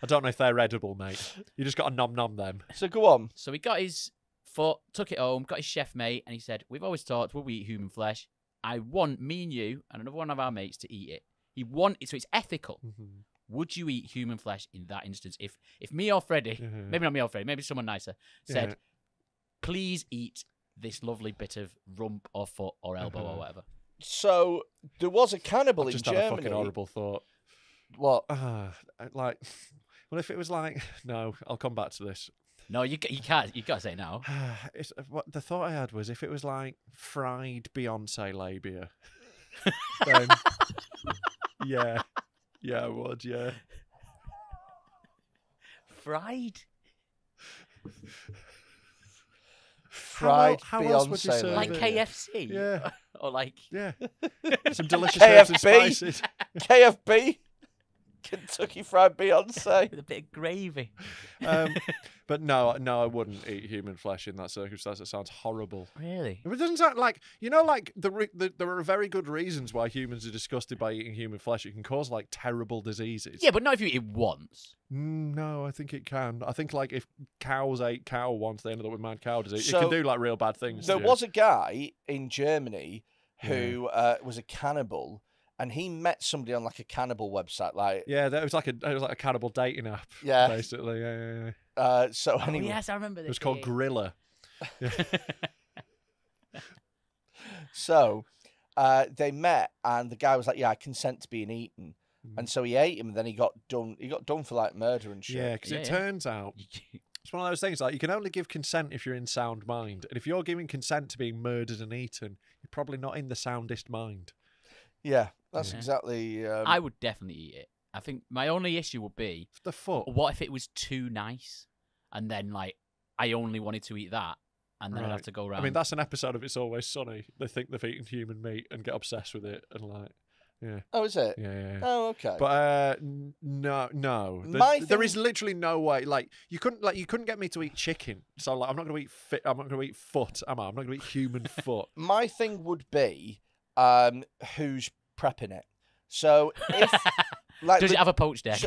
I don't know if they're edible, mate. You just got to nom them. So go on. So he got his foot, took it home, got his chef mate, and he said, "We've always talked, will we eat human flesh? I want me and you and another one of our mates to eat it. He wanted, so it's ethical. Mm-hmm. Would you eat human flesh in that instance? If me or Freddy, maybe not me or Freddy, maybe someone nicer, said, please eat this lovely bit of rump or foot or elbow or whatever. So there was a cannibal in Just had Germany. a fucking horrible thought. What? Like, well, if it was like, no, I'll come back to this. No, you can't. You got to say no. What the thought I had was if it was like fried Beyonce labia, then yeah, I would, yeah. Fried? Fried how else would you Beyonce. serve Like it? KFC? Yeah, Or like... yeah. Some delicious herbs and KFB. spices. KFB. Kentucky Fried Beyonce. With a bit of gravy. But no, I wouldn't eat human flesh in that circumstance. It sounds horrible. Really? It doesn't sound like, you know, like there are very good reasons why humans are disgusted by eating human flesh. It can cause like terrible diseases. Yeah, but not if you eat it once. No, I think it can. I think like if cows ate cow once, they ended up with mad cow disease. So, it can do like real bad things. There to you. was a guy in Germany who was a cannibal, and he met somebody on like a cannibal website. Like, Yeah, it was like a cannibal dating app. Yeah. Basically, yeah. so Oh, anyway, yes, I remember this. It was called game. Gorilla. so they met, and the guy was like, "Yeah, I consent to being eaten," and so he ate him, and then he got done. He got done for like murder and shit. Yeah, because it Yeah. turns out it's one of those things like you can only give consent if you're in sound mind, and if you're giving consent to being murdered and eaten, you're probably not in the soundest mind. Yeah, that's Yeah. exactly. I would definitely eat it. I think my only issue would be, The foot. what if it was too nice, and then like I only wanted to eat that, and then I'd have Right. to go around. I mean, that's an episode of It's Always Sunny. They think they've eaten human meat and get obsessed with it, and like, yeah. Oh, is it? Yeah. Oh, okay. But no. My There thing- is literally no way. Like you couldn't get me to eat chicken. So like I'm not going to eat I'm not going to eat foot. Am I? I'm not going to eat human foot. My thing would be, who's prepping it? So if like, does it have a poached egg?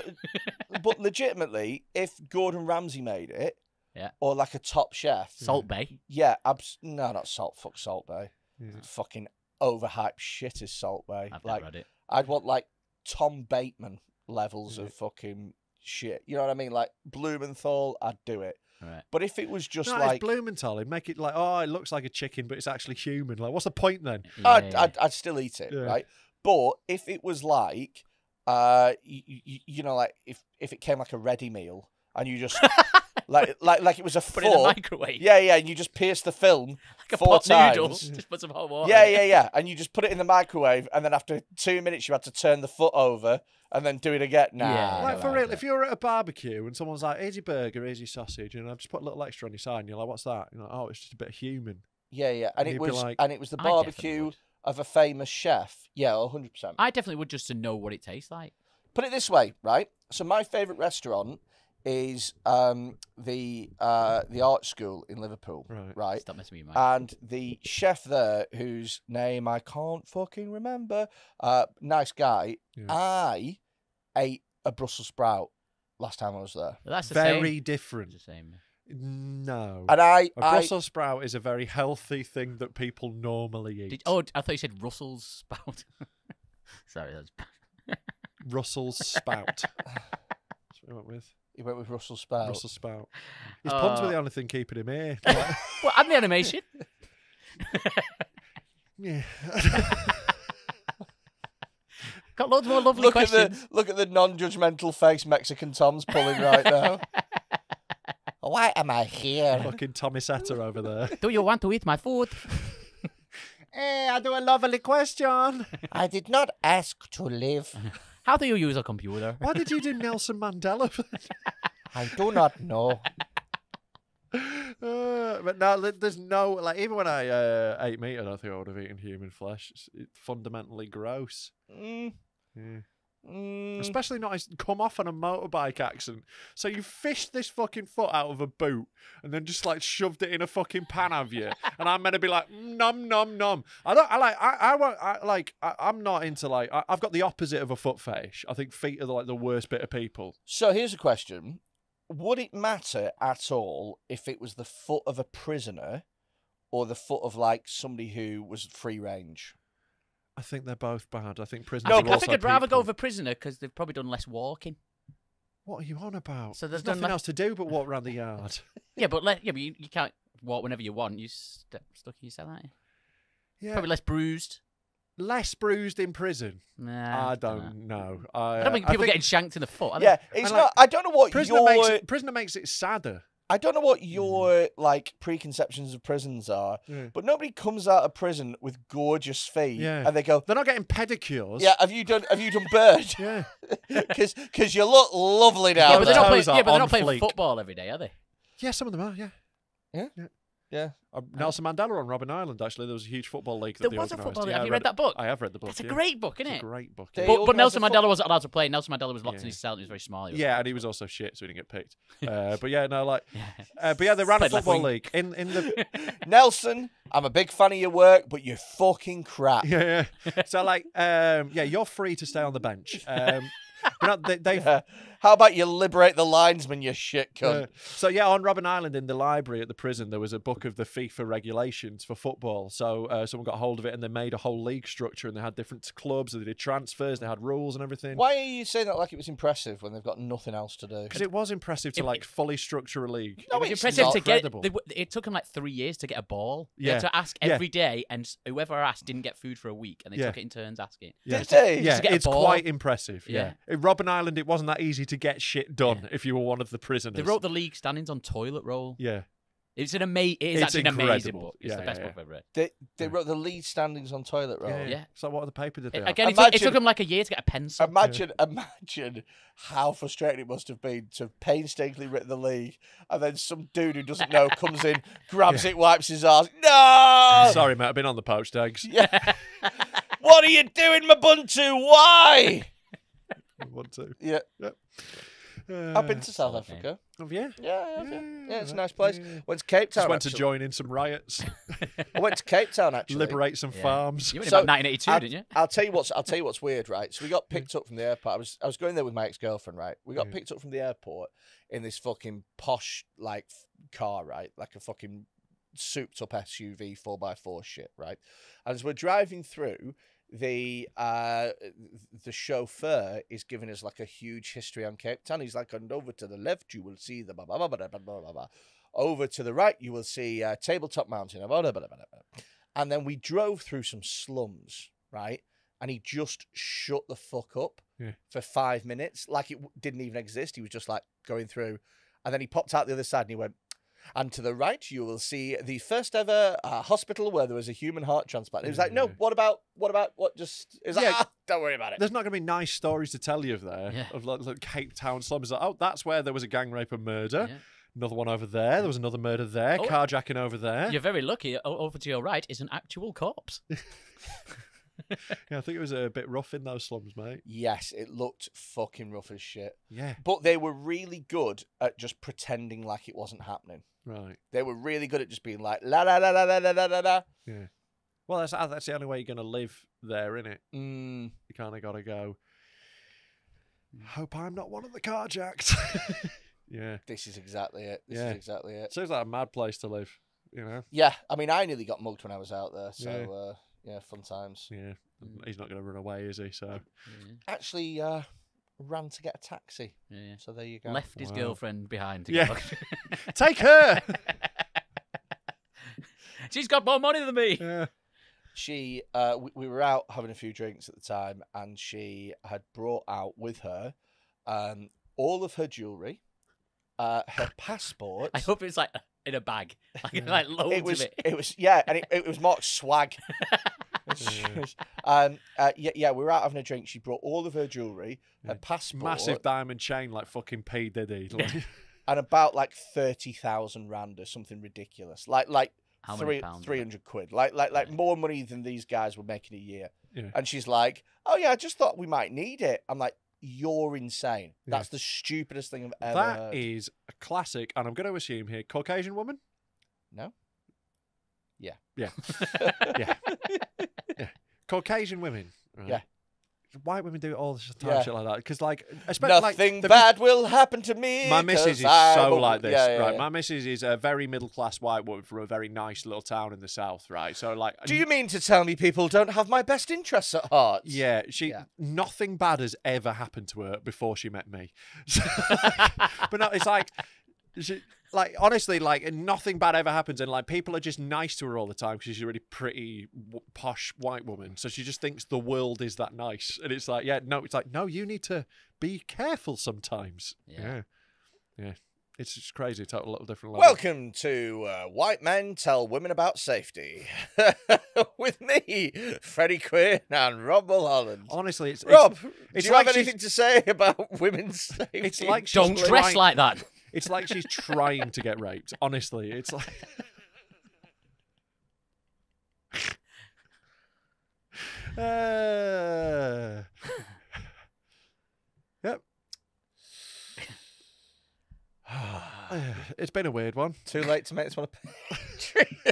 but legitimately, if Gordon Ramsay made it, Yeah. or like a top chef, Salt Bay. yeah, no, not Salt. Fuck Salt Bay. Yeah. Fucking overhyped shit as Salt Bay. I've Like, never read it. I'd want like Tom Bateman levels of fucking shit. You know what I mean? Like Blumenthal, I'd do it. Right. But if it was just No, like, it's Blumenthal. He'd make it like, oh, it looks like a chicken, but it's actually human. Like, what's the point then? I'd still eat it, Yeah. right? But if it was like, you know, like if it came like a ready meal and you just like it was a Put it in the four, microwave. yeah, and you just pierce the film Like a 4 pot times. noodle. Just put some hot water. Yeah, and you just put it in the microwave, and then after 2 minutes you had to turn the foot over and then do it again. Nah, Yeah. Like, I for like real, that. if you're at a barbecue and someone's like, here's your burger, here's your sausage, and I've just put a little extra on your side, and you're like, what's that? You're like, oh, it's just a bit of human. yeah, and And it you'd be was like, and it was the I definitely barbecue would. of a famous chef. Yeah, 100%. I definitely would, just to know what it tastes like. Put it this way, right? So my favourite restaurant is the art school in Liverpool, right? Stop messing with your mind. And the chef there, whose name I can't fucking remember, nice guy. Yeah. I ate a Brussels sprout last time I was there, But that's the Very same. different. It's the same. No. and A Brussels sprout is a very healthy thing that people normally eat. I thought you said Russell's spout. Sorry, that's Russell's spout. That's what we went with. He went with Brussels sprout. Brussels spout. His puns were the only thing keeping him here. Like, well, and the animation. yeah. Got loads more lovely Look at questions. the non-judgmental face Mexican Tom's pulling right now. Why am I here? Fucking Tommy Setter over there. Do you want to eat my food? Hey, I do a lovely question. I did not ask to live. How do you use a computer? Why did you do Nelson Mandela? I do not know. But no, there's no, like, even when I ate meat, I don't think I would have eaten human flesh. It's fundamentally gross. Mm. Yeah. Mm. Especially not as come off on a motorbike accident. So you fished this fucking foot out of a boot and then just like shoved it in a fucking pan, have you? And I'm meant to be like nom nom nom. I'm not into like I've got the opposite of a foot fetish. I think feet are like the worst bit of people. So here's a question. Would it matter at all if it was the foot of a prisoner or the foot of like somebody who was free range? I think they're both bad. I think prisoners. I are think also I'd rather go people. with a prisoner because they've probably done less walking. What are you on about? So there's they've done nothing less- else to do but walk around the yard. Yeah, but you can't walk whenever you want. You stuck in your cell, aren't you? Yeah, Probably less bruised. less bruised in prison. Nah, I don't know. I don't think people getting shanked in the foot. Are they? Yeah, it's And, like, not. I don't know what prisoner makes it sadder. I don't know what your like preconceptions of prisons are, Yeah. but nobody comes out of prison with gorgeous feet, Yeah. and they go, They're not getting pedicures. "Yeah, have you done bird? Yeah. Because you look lovely Yeah, down but there." they're not Toes playing. are Yeah, but they're on not playing fleek. football every day, are they? Yeah, some of them are, yeah. Yeah. Nelson Mandela on Robben Island, actually. There was a huge football league that There they was a organised. football league. Yeah, Have I you read that book? I have read the book. That's a yeah. great book, isn't It's it? a great book. They Yeah. But organised Nelson a Mandela wasn't allowed to play. Nelson Mandela was locked in Yeah. his cell and he was very small. He was Yeah, and he was also shit, so he didn't get picked. But yeah, no, like, but yeah, they ran a Played left football wing. league in the. Nelson, I'm a big fan of your work, but you're fucking crap. Yeah. So like, yeah, you're free to stay on the bench. But no, they've How about you liberate the linesman, you shit cunt? so yeah, on Robben Island in the library at the prison, there was a book of the FIFA regulations for football. So someone got hold of it and they made a whole league structure and they had different clubs, and they did transfers, they had rules and everything. Why are you saying that like it was impressive when they've got nothing else to do? Because it was impressive to like fully structure a league. No, It was it's impressive not. to get. Incredible. It took them like 3 years to get a ball. They Yeah. had to ask Yeah. every day, and whoever asked didn't get food for a week, and they Yeah. took it in turns asking. Yeah, Did they? yeah, to get a it's ball. quite impressive. Yeah. Yeah. In Robben Island, it wasn't that easy to get shit done if you were one of the prisoners. They wrote the league standings on toilet roll. Yeah. It's an amazing. It is It's actually an amazing incredible. book. It's Yeah, the best yeah, book I've ever read. They wrote the lead standings on toilet roll. Yeah. Yeah. So what other paper did they have? Again, it Imagine- took them like a year to get a pencil. Imagine how frustrating it must have been to have painstakingly written the league, and then some dude who doesn't know comes in, grabs it, wipes his ass. No! Sorry, mate, I've been on the poached eggs. Yeah. What are you doing, Mabuntu? Why? One, two. Yeah. I've been to South solid name. Africa. Have you? Yeah, it's a nice right, place. yeah. Went to Cape Town. Just went to actually. join in some riots, I went to Cape Town actually. liberate some Yeah. farms. You went in So, about 1982, didn't you? I'll tell you what's weird, right? So we got picked up from the airport. I was going there with my ex-girlfriend, right? We got picked up from the airport in this fucking posh like car, right? Like a fucking souped up SUV 4x4 shit, right? And as we're driving through, the chauffeur is giving us like a huge history on Cape Town. He's like, and over to the left you will see the blah blah blah blah blah blah blah. Over to the right you will see Tabletop Mountain. Blah, blah, blah, blah, blah. And then we drove through some slums, right? And he just shut the fuck up for 5 minutes, like it didn't even exist. He was just like going through, and then he popped out the other side and he went, and to the right, you will see the first ever hospital where there was a human heart transplant. It was like, no, what about what just is like, don't worry about it. There's not going to be nice stories to tell you of like Cape Town slums. Like, oh, that's where there was a gang rape and murder. Yeah. Another one over there. There was another murder there. Carjacking over there. You're very lucky. Over to your right is an actual corpse. Yeah, I think it was a bit rough in those slums, mate. Yes, it looked fucking rough as shit. Yeah. But they were really good at just pretending like it wasn't happening. Right. They were really good at just being like, la la la la la la la la. Yeah. Well, that's the only way you're going to live there, innit? Mm. You kind of got to go, hope I'm not one of the carjacked. Yeah. This is exactly it. This is exactly it. Sounds like a mad place to live, you know? Yeah. I mean, I nearly got mugged when I was out there. So, yeah, fun times. Yeah. He's not going to run away, is he? So actually ran to get a taxi. Yeah. So there you go. Left his girlfriend behind to go. Take her! She's got more money than me. Yeah. She, we were out having a few drinks at the time, and she had brought out with her all of her jewellery, her passport. I hope it's like in a bag, like loads of it. It was, yeah, and it was marked swag. We were out having a drink. She brought all of her jewellery, her passport, massive diamond chain like fucking P Diddy, and about like 30,000 rand or something ridiculous, like how many pounds? 300 quid, like more money than these guys were making a year. Yeah. And she's like, "Oh yeah, I just thought we might need it." I'm like, "You're insane. That's the stupidest thing I've ever heard." That is a classic, and I'm going to assume here, Caucasian woman. No. Yeah. Yeah. Yeah. Caucasian women. Right? Yeah. White women do all this time shit like that because, like, nothing bad will happen to me. My missus is so like this, right? Yeah. My missus is a very middle class white woman from a very nice little town in the south, right? So, like, do you mean to tell me people don't have my best interests at heart? Yeah, nothing bad has ever happened to her before she met me. But no, it's like. Like, honestly, like, nothing bad ever happens, and like people are just nice to her all the time because she's a really pretty posh white woman, so she just thinks the world is that nice. And it's like, no, you need to be careful sometimes. Yeah. It's just crazy. Total little different level. Welcome to White Men Tell Women About Safety with me, Freddy Quinne and Rob Mulholland. Honestly, Rob, do you like have anything to say about women's safety? It's like don't dress like that. It's like she's trying to get raped. Honestly, it's like. Yep. It's been a weird one. Too late to make this one a Patreon.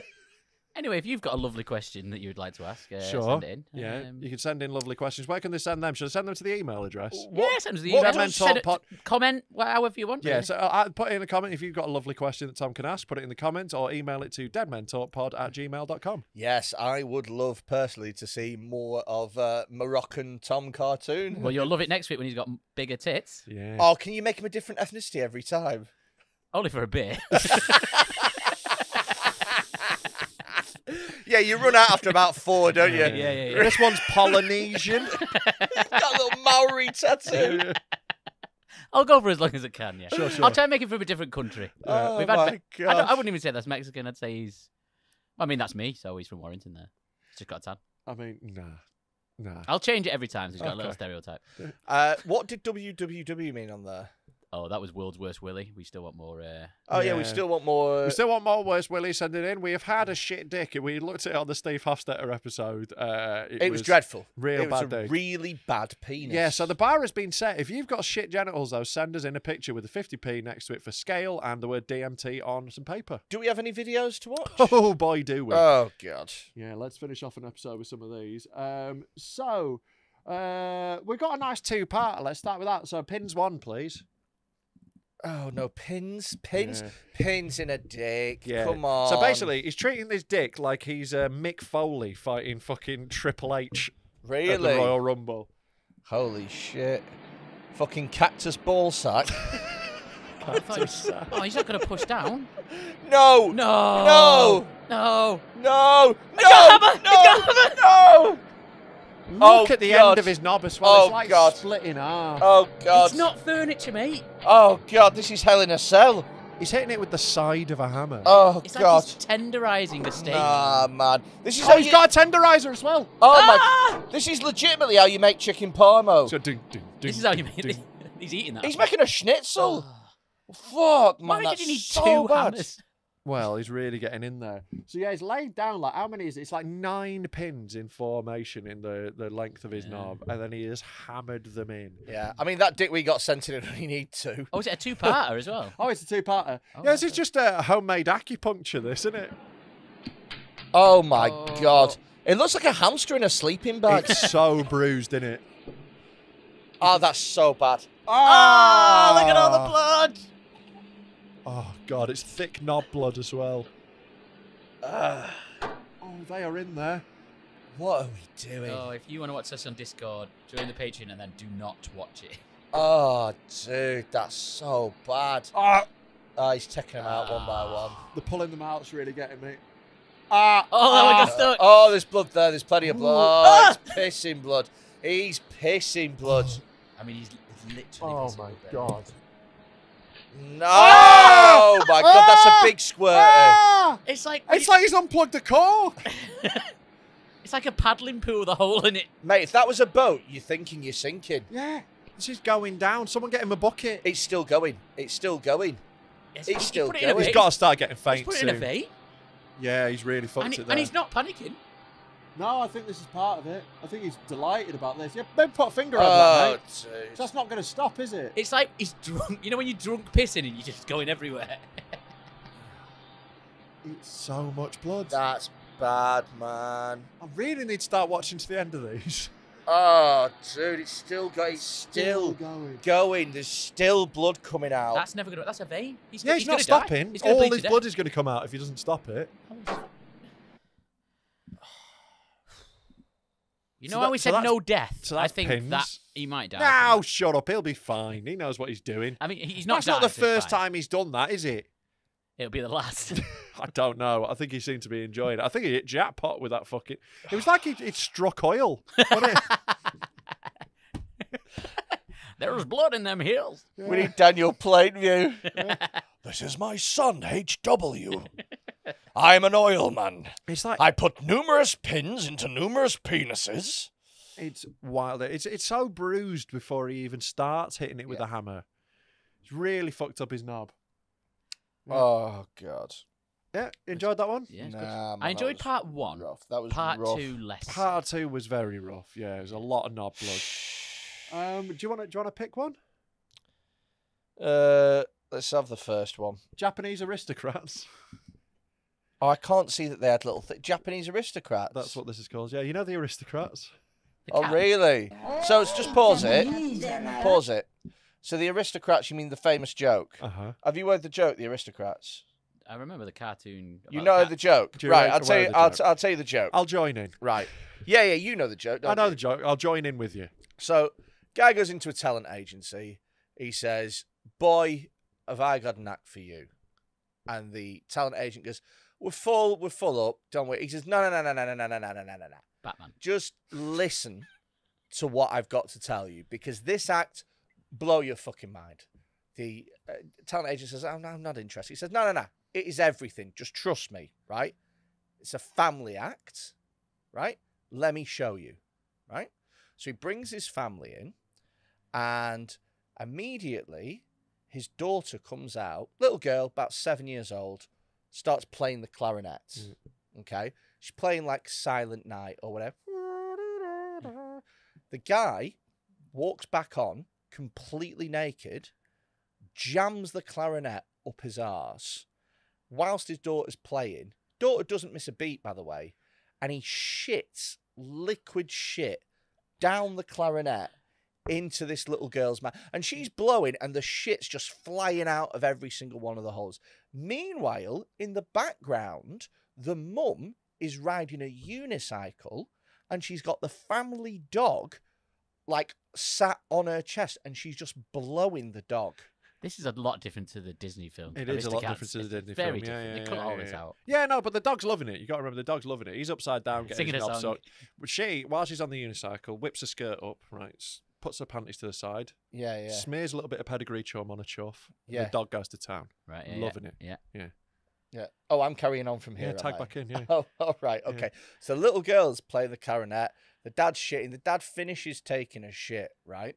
Anyway, if you've got a lovely question that you'd like to ask, sure. send it in. Yeah, you can send in lovely questions. Where can they send them? Should I send them to the email address? Yeah, send them to the email. Comment, however you want. Yeah, so I'll put it in a comment if you've got a lovely question that Tom can ask. Put it in the comments or email it to deadmentalkpod@gmail.com. Yes, I would love personally to see more of Moroccan Tom cartoon. Well, you'll love it next week when he's got bigger tits. Yeah. Oh, can you make him a different ethnicity every time? Only for a bit. Yeah, you run out after about 4, don't you? Yeah. This one's Polynesian. Got a little Maori tattoo. I'll go for as long as it can, yeah. Sure. I'll try and make him from a different country. Oh, We've my God. I wouldn't even say that's Mexican. I'd say he's... I mean, that's me, so he's from Warrington there. He's just got a tan. I mean, nah. I'll change it every time, so he's got a little stereotype. What did WWW mean on there? Oh, that was World's Worst Willy. We still want more... we still want more... We still want more Worst Willy. Send it in. We have had a shit dick. We looked at it on the Steve Hofstetter episode. It was dreadful. Real bad dick. It was a really bad penis. Yeah, so the bar has been set. If you've got shit genitals, though, send us in a picture with a 50p next to it for scale and the word DMT on some paper. Do we have any videos to watch? Oh, boy, do we. Oh, God. Yeah, let's finish off an episode with some of these. We've got a nice two-parter. Let's start with that. So, pins 1, please. Oh no, pins in a dick. Yeah. Come on. So basically, he's treating this dick like he's Mick Foley fighting fucking Triple H really? at the Royal Rumble. Holy shit! Fucking cactus ball sack. I thought he's not going to push down. No! No! No! No! No! He's got a hammer! He's got a hammer! No! Look at the God. end of his knob as well. Oh, it's like God. split in half. Oh God! It's not furniture, mate. Oh God! This is hell in a cell. He's hitting it with the side of a hammer. Oh It's God! like he's tenderising the steak. Nah, man. This is Oh, how he's you... got a tenderizer as well. Oh my! This is legitimately how you make chicken parmo. So ding, ding, ding, This is how you ding, make ding. it. He's eating that. He's making a schnitzel. Oh. Fuck, man. Why That's did you need so two bad. hammers? Well, he's really getting in there. So yeah, he's laid down like how many is it? It's like 9 pins in formation in the length of his knob, and then he has hammered them in. Yeah, I mean that dick we got sent in, only need 2. Oh, is it a two-parter as well? Oh, it's a 2-parter. Oh, yeah, this is just a homemade acupuncture, this, isn't it? Oh my Oh. God! It looks like a hamster in a sleeping bag. It's so bruised, isn't it? Oh, that's so bad. Oh, look at all the blood! Oh God, it's thick knob blood as well. Oh, they are in there. What are we doing? Oh, if you want to watch this on Discord, join the Patreon and then do not watch it. Oh, dude, that's so bad. Ah, Oh, he's taking them out one by one. the pulling them out's really getting me. Oh, that one got stuck. Oh, there's blood there. There's plenty of blood. Oh, Ah! he's pissing blood. He's pissing blood. I mean, he's literally. Oh visible my there. God. No! Oh my God, that's a big squirter. Ah! It's like It's like he's unplugged the cork. it's like a paddling pool with a hole in it. Mate, if that was a boat, you're thinking you're sinking. Yeah, this is going down. Someone get him a bucket. It's still going. It's still going. Yes, It's he still put it in a going. He's vase. got to start getting He's faint put it in a soon. vase. Yeah, he's really fucked And, it there. and he's not panicking. No, I think this is part of it. I think he's delighted about this. Yeah, maybe put a finger over Oh, that, mate. dude. That's not going to stop, is it? It's like he's drunk. You know when you're drunk pissing and you're just going everywhere? It's so much blood. That's bad, man. I really need to start watching to the end of these. Oh, dude, it's still going. It's still going. going. There's still blood coming out. That's never gonna. That's a vein. Yeah, he's not gonna die. stopping. He's gonna All bleed his to blood death. is going to come out if he doesn't stop it. You So know that- how we so said that's- no death? so I that's think pins. that he might die. Now, shut up. He'll be fine. He knows what he's doing. I mean, he's not. That's not died, the so it's first fine. time he's done that, is it? It'll be the last. I don't know. I think he seemed to be enjoying it. I think he hit jackpot with that fucking... It was like he'd struck oil. wasn't it? There was blood in them hills. We need Daniel Plainview. This is my son, HW. I'm an oilman. It's like... I put numerous pins into numerous penises. It's wild. It's so bruised before he even starts hitting it with a hammer. It's really fucked up his knob. Oh, God. Yeah, enjoyed that one? Yeah, it's good. Nah, man, I enjoyed that was part one. rough. That was Part rough. 2 less. Part 2 was very rough. Yeah, there's a lot of knob blood. Do you want to pick one? Let's have the first one. Japanese aristocrats. Oh, I can't see that they had little Japanese aristocrats. That's what this is called. Yeah, you know the aristocrats. Oh, really? So it's just pause it. Pause it. So the aristocrats, you mean the famous joke? Uh-huh. Have you heard the joke, the aristocrats? I remember the cartoon. You about know the the cat. joke, Do you right? know I'll tell you. the I'll joke? tell you the joke. I'll join in. Right? Yeah, you know the joke. Don't I know you? the joke. I'll join in with you. So, guy goes into a talent agency. He says, "Boy, have I got an act for you?" And the talent agent goes, "We're full up. Don't we?" He says, "No. Batman. Just listen to what I've got to tell you, because this act blow your fucking mind." The talent agent says, I'm not interested. He says, no. It is everything. Just trust me, right? It's a family act, right? Let me show you, right? So he brings his family in, and immediately his daughter comes out, little girl, about 7 years old, starts playing the clarinet, okay? She's playing like Silent Night or whatever. The guy walks back on, completely naked, jams the clarinet up his arse whilst his daughter's playing. Daughter doesn't miss a beat, by the way, and he shits liquid shit down the clarinet into this little girl's mouth. And she's blowing and the shit's just flying out of every single one of the holes. Meanwhile, in the background, the mum is riding a unicycle and she's got the family dog like sat on her chest and she's just blowing the dog. This is a lot different to the Disney film. It is a lot different to the Disney film. Very different. They cut all this out. Yeah, no, but the dog's loving it. You got to remember the dog's loving it. He's upside down, getting Singing his a knob song. sucked. But she, while she's on the unicycle, whips her skirt up, right, puts her panties to the side, Yeah. smears a little bit of pedigree chum on a chuff. Yeah. And the dog goes to town. Right. Loving it. Yeah. Yeah. Oh, I'm carrying on from here. Yeah, tag am I? back in, yeah. Oh, all right. Okay. So little girls play the clarinet. The dad's shitting. The dad finishes taking a shit, right?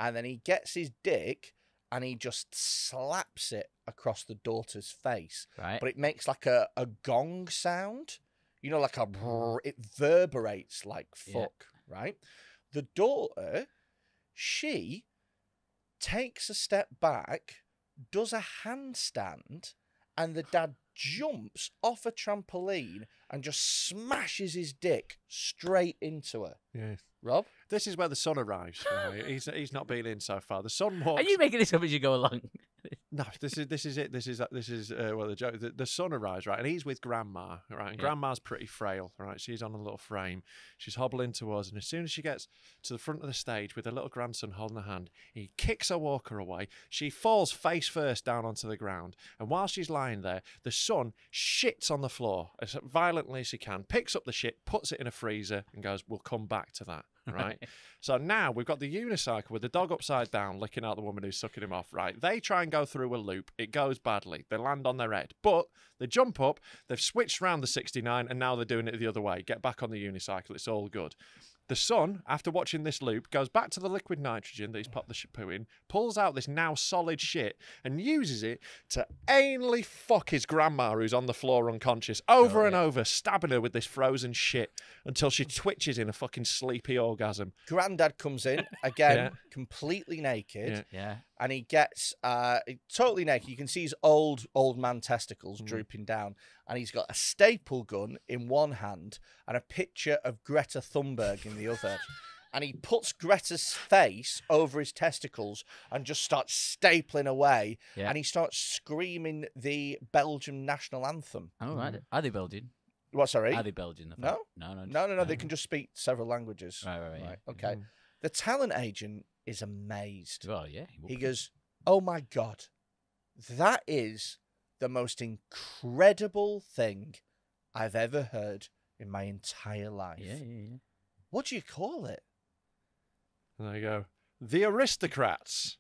And then he gets his dick and he just slaps it across the daughter's face. Right. But it makes like a gong sound. You know, like a brrr, it reverberates like fuck, right? The daughter, she takes a step back, does a handstand, and the dad jumps off a trampoline and just smashes his dick straight into her. Yeah. Rob? This is where the son arrives. Right? He's not been in so far. The son walks. Are you making this up as you go along? No, this is it. This is well, the joke. The son arrives, right, and he's with grandma, right. And grandma's pretty frail, right. She's on a little frame. She's hobbling towards, and as soon as she gets to the front of the stage with her little grandson holding her hand, he kicks her walker away. She falls face first down onto the ground, and while she's lying there, the son shits on the floor as violently as he can, picks up the shit, puts it in a freezer, and goes, "We'll come back to that." Right. So now we've got the unicycle with the dog upside down licking out the woman who's sucking him off. Right. They try and go through a loop. It goes badly. They land on their head. But they jump up. They've switched round the 69 and now they're doing it the other way. Get back on the unicycle. It's all good. The son, after watching this loop, goes back to the liquid nitrogen that he's popped the poo in, pulls out this now solid shit, and uses it to anally fuck his grandma who's on the floor unconscious over and over, stabbing her with this frozen shit until she twitches in a fucking sleepy orgasm. Granddad comes in, again, completely naked. Yeah. And he gets totally naked. You can see his old man testicles drooping down. And he's got a staple gun in one hand and a picture of Greta Thunberg in the other. And he puts Greta's face over his testicles and just starts stapling away. Yeah. And he starts screaming the Belgian national anthem. Oh, right. Are they Belgian? What, sorry? Are they Belgian? No. No. They can just speak several languages. Right. Okay. The talent agent is amazed. Well, yeah. He goes, "Oh my God, that is the most incredible thing I've ever heard in my entire life." Yeah. What do you call it? And there you go. The Aristocrats.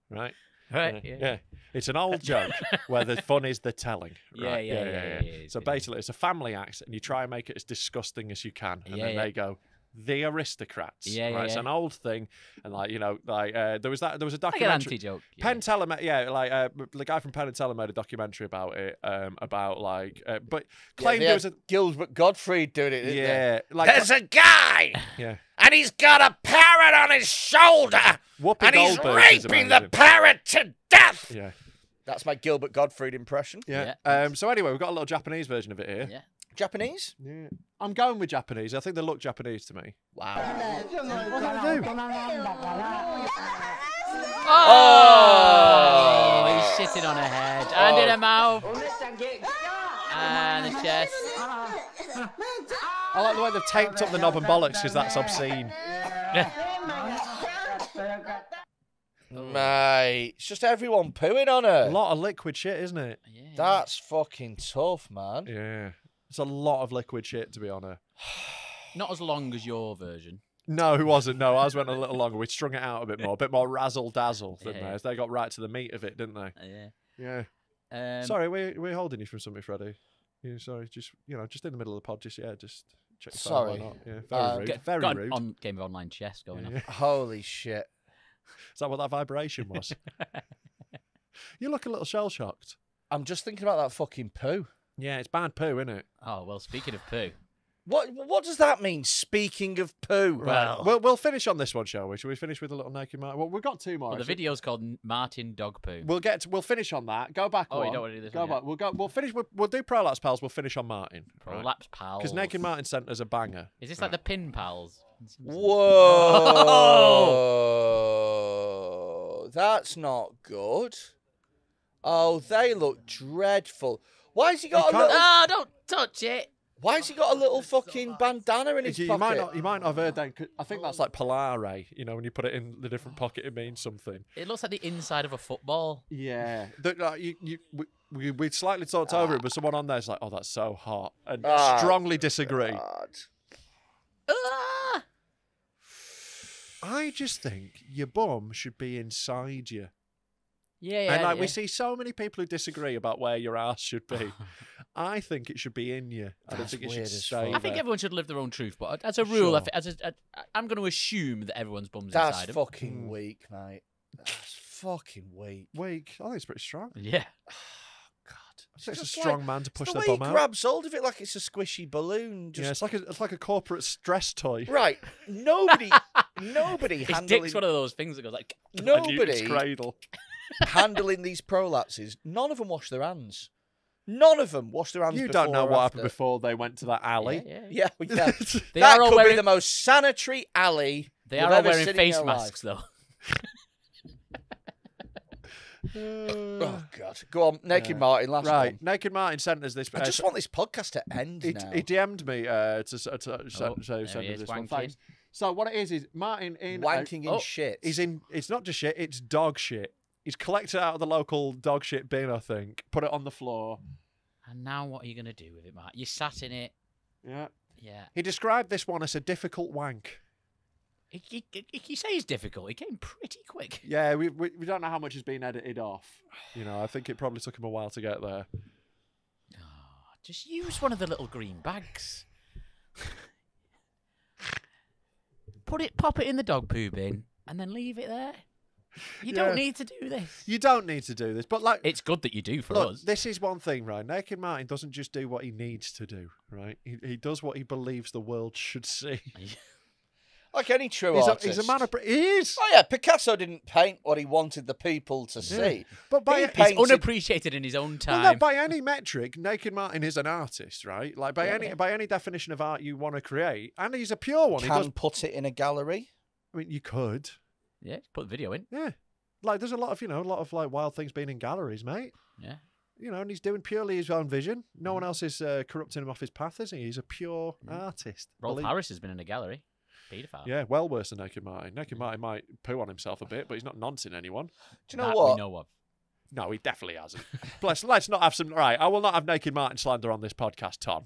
Right? Right. Yeah. It's an old joke where the fun is the telling. Right? Yeah. So basically, it's a family act, and you try and make it as disgusting as you can. And then they go, the Aristocrats. Right? It's an old thing. And, like, you know, like, there was a documentary. Like an anti-joke. Penn Teller, the guy from Penn and Teller made a documentary about it, but claimed there was a... Gilbert Gottfried doing it, didn't they? Like, there's a guy! Yeah. And he's got a parrot on his shoulder! Whoopi and he's Goldberg is raping the amazing. parrot to death! Yeah. That's my Gilbert Gottfried impression. Yeah. So anyway, we've got a little Japanese version of it here. Yeah. Japanese? Yeah. I'm going with Japanese. I think they look Japanese to me. Wow. What do I do? Oh! He's shitting on her head. And in her mouth. And the chest. I like the way they've taped up the knob and bollocks because that's obscene. Mate, it's just everyone pooing on her. A lot of liquid shit, isn't it? Yeah. That's fucking tough, man. Yeah. It's a lot of liquid shit, to be honest. Not as long as your version. No, it wasn't. No, ours went a little longer. We strung it out a bit more razzle-dazzle than Yeah. theirs. They got right to the meat of it, didn't they? Yeah. Yeah. Sorry, we're holding you from something, Freddie. Yeah, sorry, just in the middle of the pod, just check your phone, why not? Yeah, very rude. Very got rude. On game of online chess going on. Holy shit. Is that what that vibration was? You look a little shell-shocked. I'm just thinking about that fucking poo. Yeah, it's bad poo, isn't it? Oh, well, speaking of poo. What does that mean, speaking of poo? Right. We'll finish on this one, shall we? Shall we finish with a little naked Martin? Well, we've got two more. Well, the actually. video's called Martin Dog Poo. We'll finish on that. Go back Oh, one. you don't want to do this Go one back. yet? We'll finish. We'll do Prolapse Pals. We'll finish on Martin. Prolapse Pals. Because Naked Martin sent us a banger. Is this like the Pin Pals? Whoa. that's not good. Oh, they look dreadful. Why has he got a little... Oh, don't touch it. Why has he got a little fucking bandana in his pocket? You might not have heard that. I think that's like polare. You know, when you put it in the different pocket, it means something. It looks like the inside of a football. Yeah. We slightly talked over it, but someone on there's like, oh, that's so hot. And strongly disagree. God. I just think your bum should be inside you. Yeah, And we see so many people who disagree about where your ass should be. I think it should be in you. I don't think it should stay I think there. everyone should live their own truth, but as a rule, Sure. I'm going to assume that everyone's bum's That's inside them. fucking weak, mate. That's fucking weak. Weak. I think it's pretty strong. Yeah. God. I think it's a just strong like- man to push the their way he bum out. grabs hold of it like it's a squishy balloon. Yeah, Just it's like a corporate stress toy. right. Nobody His handling dick's one of those things that goes like... Like Newton's nobody cradle. handling these prolapses. None of them wash their hands. None of them wash their hands. You before don't know or what after. happened before they went to that alley. Yeah. They That are all could be wearing... the most sanitary alley. They you've are all ever wearing seen in face your life. masks, though. Oh God! Go on, Naked Martin. Last Right, one. Naked Martin sent us this. I just want this podcast to end He now. DM'd me to send there he is, us this one. wanking. Thanks. So what it is Martin in Wanking in shit. He's in. It's not just shit. It's dog shit. He's collected it out of the local dog shit bin, I think. Put it on the floor. And now what are you going to do with it, Mark? You sat in it. Yeah. Yeah. He described this one as a difficult wank. You say it's difficult. It came pretty quick. Yeah, we don't know how much has been edited off. You know, I think it probably took him a while to get there. Oh, just use one of the little green bags. Pop it in the dog poo bin, and then leave it there. You don't need to do this. You don't need to do this, but like, It's good that you do for look, us. this is one thing, right? Naked Martin doesn't just do what he needs to do, right? He does what he believes the world should see. Like any true He's artist. a man of... He is! Oh yeah, Picasso didn't paint what he wanted the people to see. But by... He He's painted- unappreciated in his own Well, time. no, by any metric, Naked Martin is an artist, right? Like by Yeah. any definition of art you want to create, and he's a pure one. He does. Can put it in a gallery. I mean, you could. Yeah, put the video in. Yeah. Like there's a lot of like wild things being in galleries, mate. Yeah. You know, and he's doing purely his own vision. No one else is corrupting him off his path, is he? He's a pure artist. Rolf Harris has been in a gallery. Paedophile. Yeah, well worse than Naked Martin. Naked Martin might poo on himself a bit, but he's not noncing anyone. Do you know That what? we know of. No, he definitely hasn't. Plus, let's not have some... Right, I will not have Naked Martin slander on this podcast, Tom.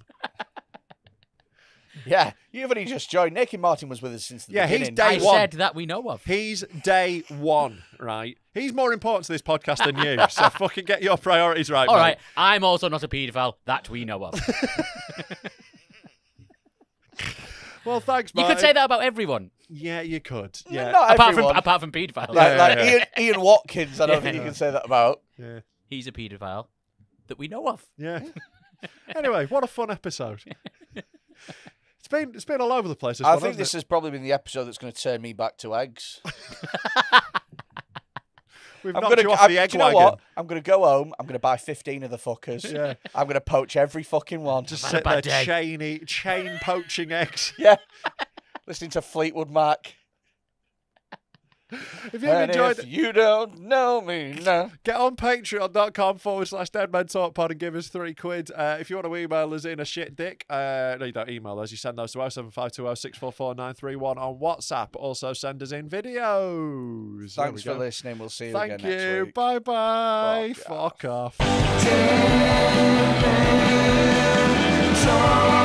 Yeah, you've only just joined. Naked Martin was with us since the beginning. he's day I one. said that we know of. He's day one, right? He's more important to this podcast than you, so fucking get your priorities right, All mate. right, I'm also not a paedophile. That we know of. Well, thanks, You Martin. could say that about everyone, Yeah, you could. Yeah. Not apart everyone. from paedophiles. Like Ian Watkins, I don't think you can say that about. Yeah. He's a paedophile that we know of. Yeah. Anyway, what a fun episode. It's been all over the place. I think this has probably been the episode that's going to turn me back to eggs. We've I'm knocked gonna, you off the egg do you know wagon. what? I'm going to go home. I'm going to buy 15 of the fuckers. Yeah. I'm going to poach every fucking one. Just I've had sit a there bad day. chain poaching eggs. Yeah. Listening to Fleetwood Mac. If you've And enjoyed if you don't know me now. get on patreon.com/deadmentalkpod and give us £3. If you want to email us in a shit dick, no, you don't email us. You send those to 07520644931 on WhatsApp. Also send us in videos. There Thanks we for go. listening. We'll see you Thank again next you. week. Bye-bye. Fuck Fuck off. Dead Men Talk.